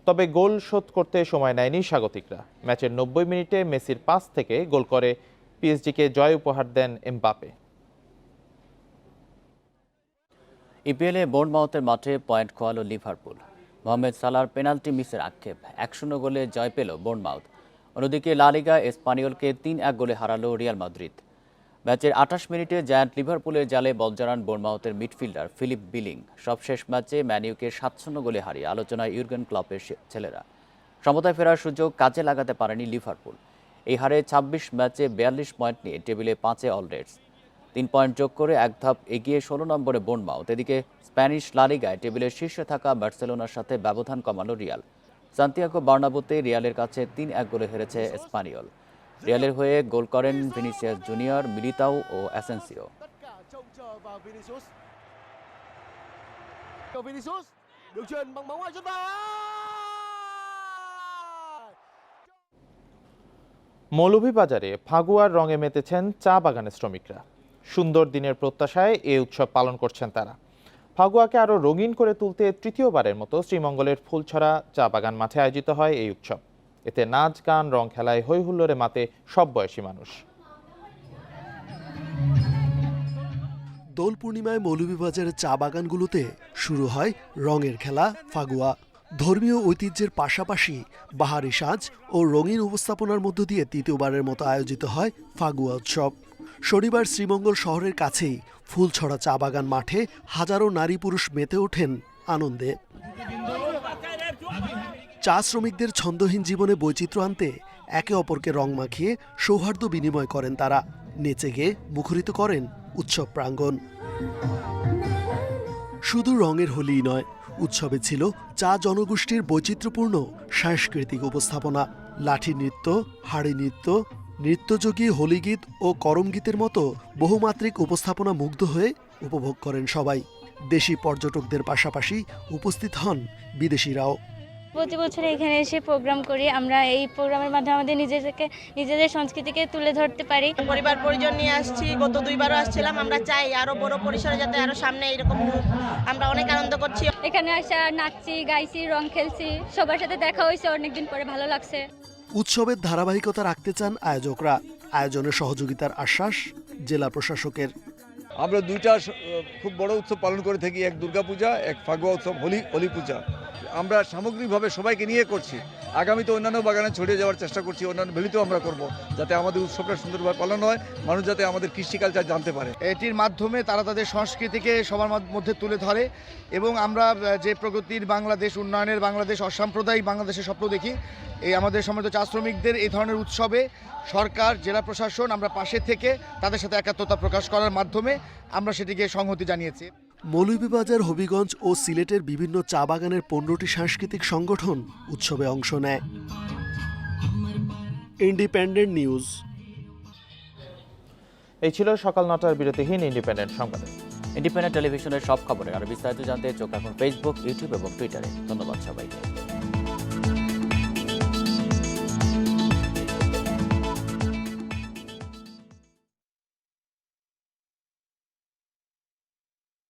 তবে গোল শোধ করতে সময় নেয়নি স্বাগতিকরা। ম্যাচের 90 মিনিটে মেসির পাস থেকে গোল করে পিএসজিকে জয় উপহার দেন এমবাপ্পে। ইপিএলে বোর্নমাউথের মাঠে পয়েন্ট খোয়ালো লিভারপুল। মোহাম্মদ সালাহর পেনাল্টি মিসের আক্ষেপ, 1-0 গোলে জয় পেল বোর্নমাউথ। অন্যদিকে লা লিগা এসপানিওলকে 3-1 গোলে হারালো রিয়াল মাদ্রিদ। ম্যাচের 28 মিনিটে জায়ান্ট লিভারপুলের জালে বল জড়ান বোর্নমাউথের মিডফিল্ডার ফিলিপ বিলিং। সবশেষ ম্যাচে ম্যানিউকে 7-0 গোলে হারিয়ে আলোচনায় ইউর্গেন ক্লপের ছেলেরা। সমতায় ফেরার সুযোগ কাজে লাগাতে পারেনি লিভারপুল। এই হারে 26 ম্যাচে 42 পয়েন্ট নিয়ে টেবিলে 5-এ অল রেডস। 3 পয়েন্ট যোগ করে এক ধাপ এগিয়ে 16 নম্বরে বোর্নমাউথ। এদিকে স্প্যানিশ লা লিগায় টেবিলের শীর্ষে থাকা বার্সেলোনার সাথে ব্যবধান কমালো রিয়াল। সান্তিয়াগো বার্নাব্যুতে রিয়ালের কাছে 3-1 গোলে হেরেছে এসপানিওল। রিয়ালের হয়ে গোল করেন ভিনিসিয়াস জুনিয়র, মিলিতাও ও Asensio. vào Vinicius. Vinicius được chuyền bằng bóng ngoài chân vào. মৌলভীবাজারে ফাগুয়ার রঙে মেতেছেন চা বাগানের শ্রমিকরা। সুন্দর দিনের প্রত্যাশায় এই উৎসব পালন করছেন তারা। ফাগুয়াকে আরো রঙিন করে তুলতে তৃতীয়বারের মতো শ্রীমঙ্গলের ফুলছড়া চা বাগান মাঠে আয়োজিত হয় এই উৎসব। এতে নাচ গান রং খেলায় হৈ হুল্লোড়ে মাতে সব বয়সী মানুষ। দোল পূর্ণিমায় মৌলভীবাজারের চা বাগানগুলোতে শুরু হয় রঙের খেলা ফাগুয়া। ধর্মীয় ঐতিহ্যের পাশাপাশি বাহারি সাজ ও রঙিন উপস্থাপনার মধ্য দিয়ে তৃতীয়বারের মতো আয়োজিত হয় ফাগুয়া উৎসব। শনিবার শ্রীমঙ্গল শহরের কাছেই ফুলছড়া চা বাগান মাঠে হাজারো নারী পুরুষ মেতে ওঠেন আনন্দে। চা শ্রমিকদের ছন্দহীন জীবনে বৈচিত্র্য আনতে একে অপরকে রং মাখিয়ে সৌহার্দ্য বিনিময় করেন তারা। নেচে গেয়ে মুখরিত করেন উৎসব প্রাঙ্গণ। শুধু রঙের হোলিই নয়, উৎসবে ছিল চা জনগোষ্ঠীর বৈচিত্র্যপূর্ণ সাংস্কৃতিক উপস্থাপনা। লাঠি নৃত্য, হাড়ি নৃত্য, নৃত্যযোগী হোলিগীত ও করমগীতের মতো বহুমাত্রিক উপস্থাপনা মুগ্ধ হয়ে উপভোগ করেন সবাই। দেশি পর্যটকদের পাশাপাশি উপস্থিত হন বিদেশিরাও। প্রতি বছর এখানে এসে প্রোগ্রাম করি। আমরা এই প্রোগ্রামের মাধ্যমে আমাদের নিজেদের সংস্কৃতিকে তুলে ধরতে পারি। পরিবার পরিজন নিয়ে আসছি, গত 2বারও আসছিলাম। আমরা চাই আরো বড় পরিসরে যাতে আরো সামনে এরকম হোক। আমরা অনেক আনন্দ করছি। এখানে আসা নাচছি, গাইছি, রং খেলছি, সবার সাথে দেখা হয়েছে অনেকদিন পরে, ভালো লাগছে। উৎসবের ধারাবাহিকতা রাখতে চান আয়োজকরা। আয়োজনে সহযোগিতার আশ্বাস জেলা প্রশাসকের। আমরা দুইটা খুব বড় উৎসব পালন করে থাকি, এক দুর্গাপূজা, এক ফাগুয়া উৎসব, হোলি পূজা। আমরা সামগ্রিকভাবে সবাইকে নিয়ে করছি। আগামীতে অন্যান্য বাগানে ছড়িয়ে যাওয়ার চেষ্টা করছি, অন্যান্য ভ্যালিতেও আমরা করব, যাতে আমাদের উৎসবটা সুন্দরভাবে পালন হয়, মানুষ যাতে আমাদের কৃষি কালচার জানতে পারে। এটির মাধ্যমে তারা তাদের সংস্কৃতিকে সবার মধ্যে তুলে ধরে এবং আমরা যে প্রগতির বাংলাদেশ, উন্নয়নের বাংলাদেশ, অসাম্প্রদায়িক বাংলাদেশের স্বপ্ন দেখি। এই আমাদের সমৃদ্ধ চা শ্রমিকদের এই ধরনের উৎসবে সরকার, জেলা প্রশাসন আমরা পাশে থেকে তাদের সাথে একাত্মতা প্রকাশ করার মাধ্যমে আমরা সেটিকে সংহতি জানিয়েছি। মৌলভীবাজার, হবিগঞ্জ ও সিলেটের বিভিন্ন চা বাগানের 15টি সাংস্কৃতিক সংগঠন উৎসবে অংশ নেয়। Independent news. এই ছিল সকাল 9টার বিরতিহীন ইন্ডিপেন্ডেন্ট সংবাদ। ইন্ডিপেন্ডেন্ট টেলিভিশনের সব খবরে আরো বিস্তারিত জানতে চোখ রাখুন ফেসবুক, ইউটিউব এবং টুইটারে। ধন্যবাদ সবাইকে।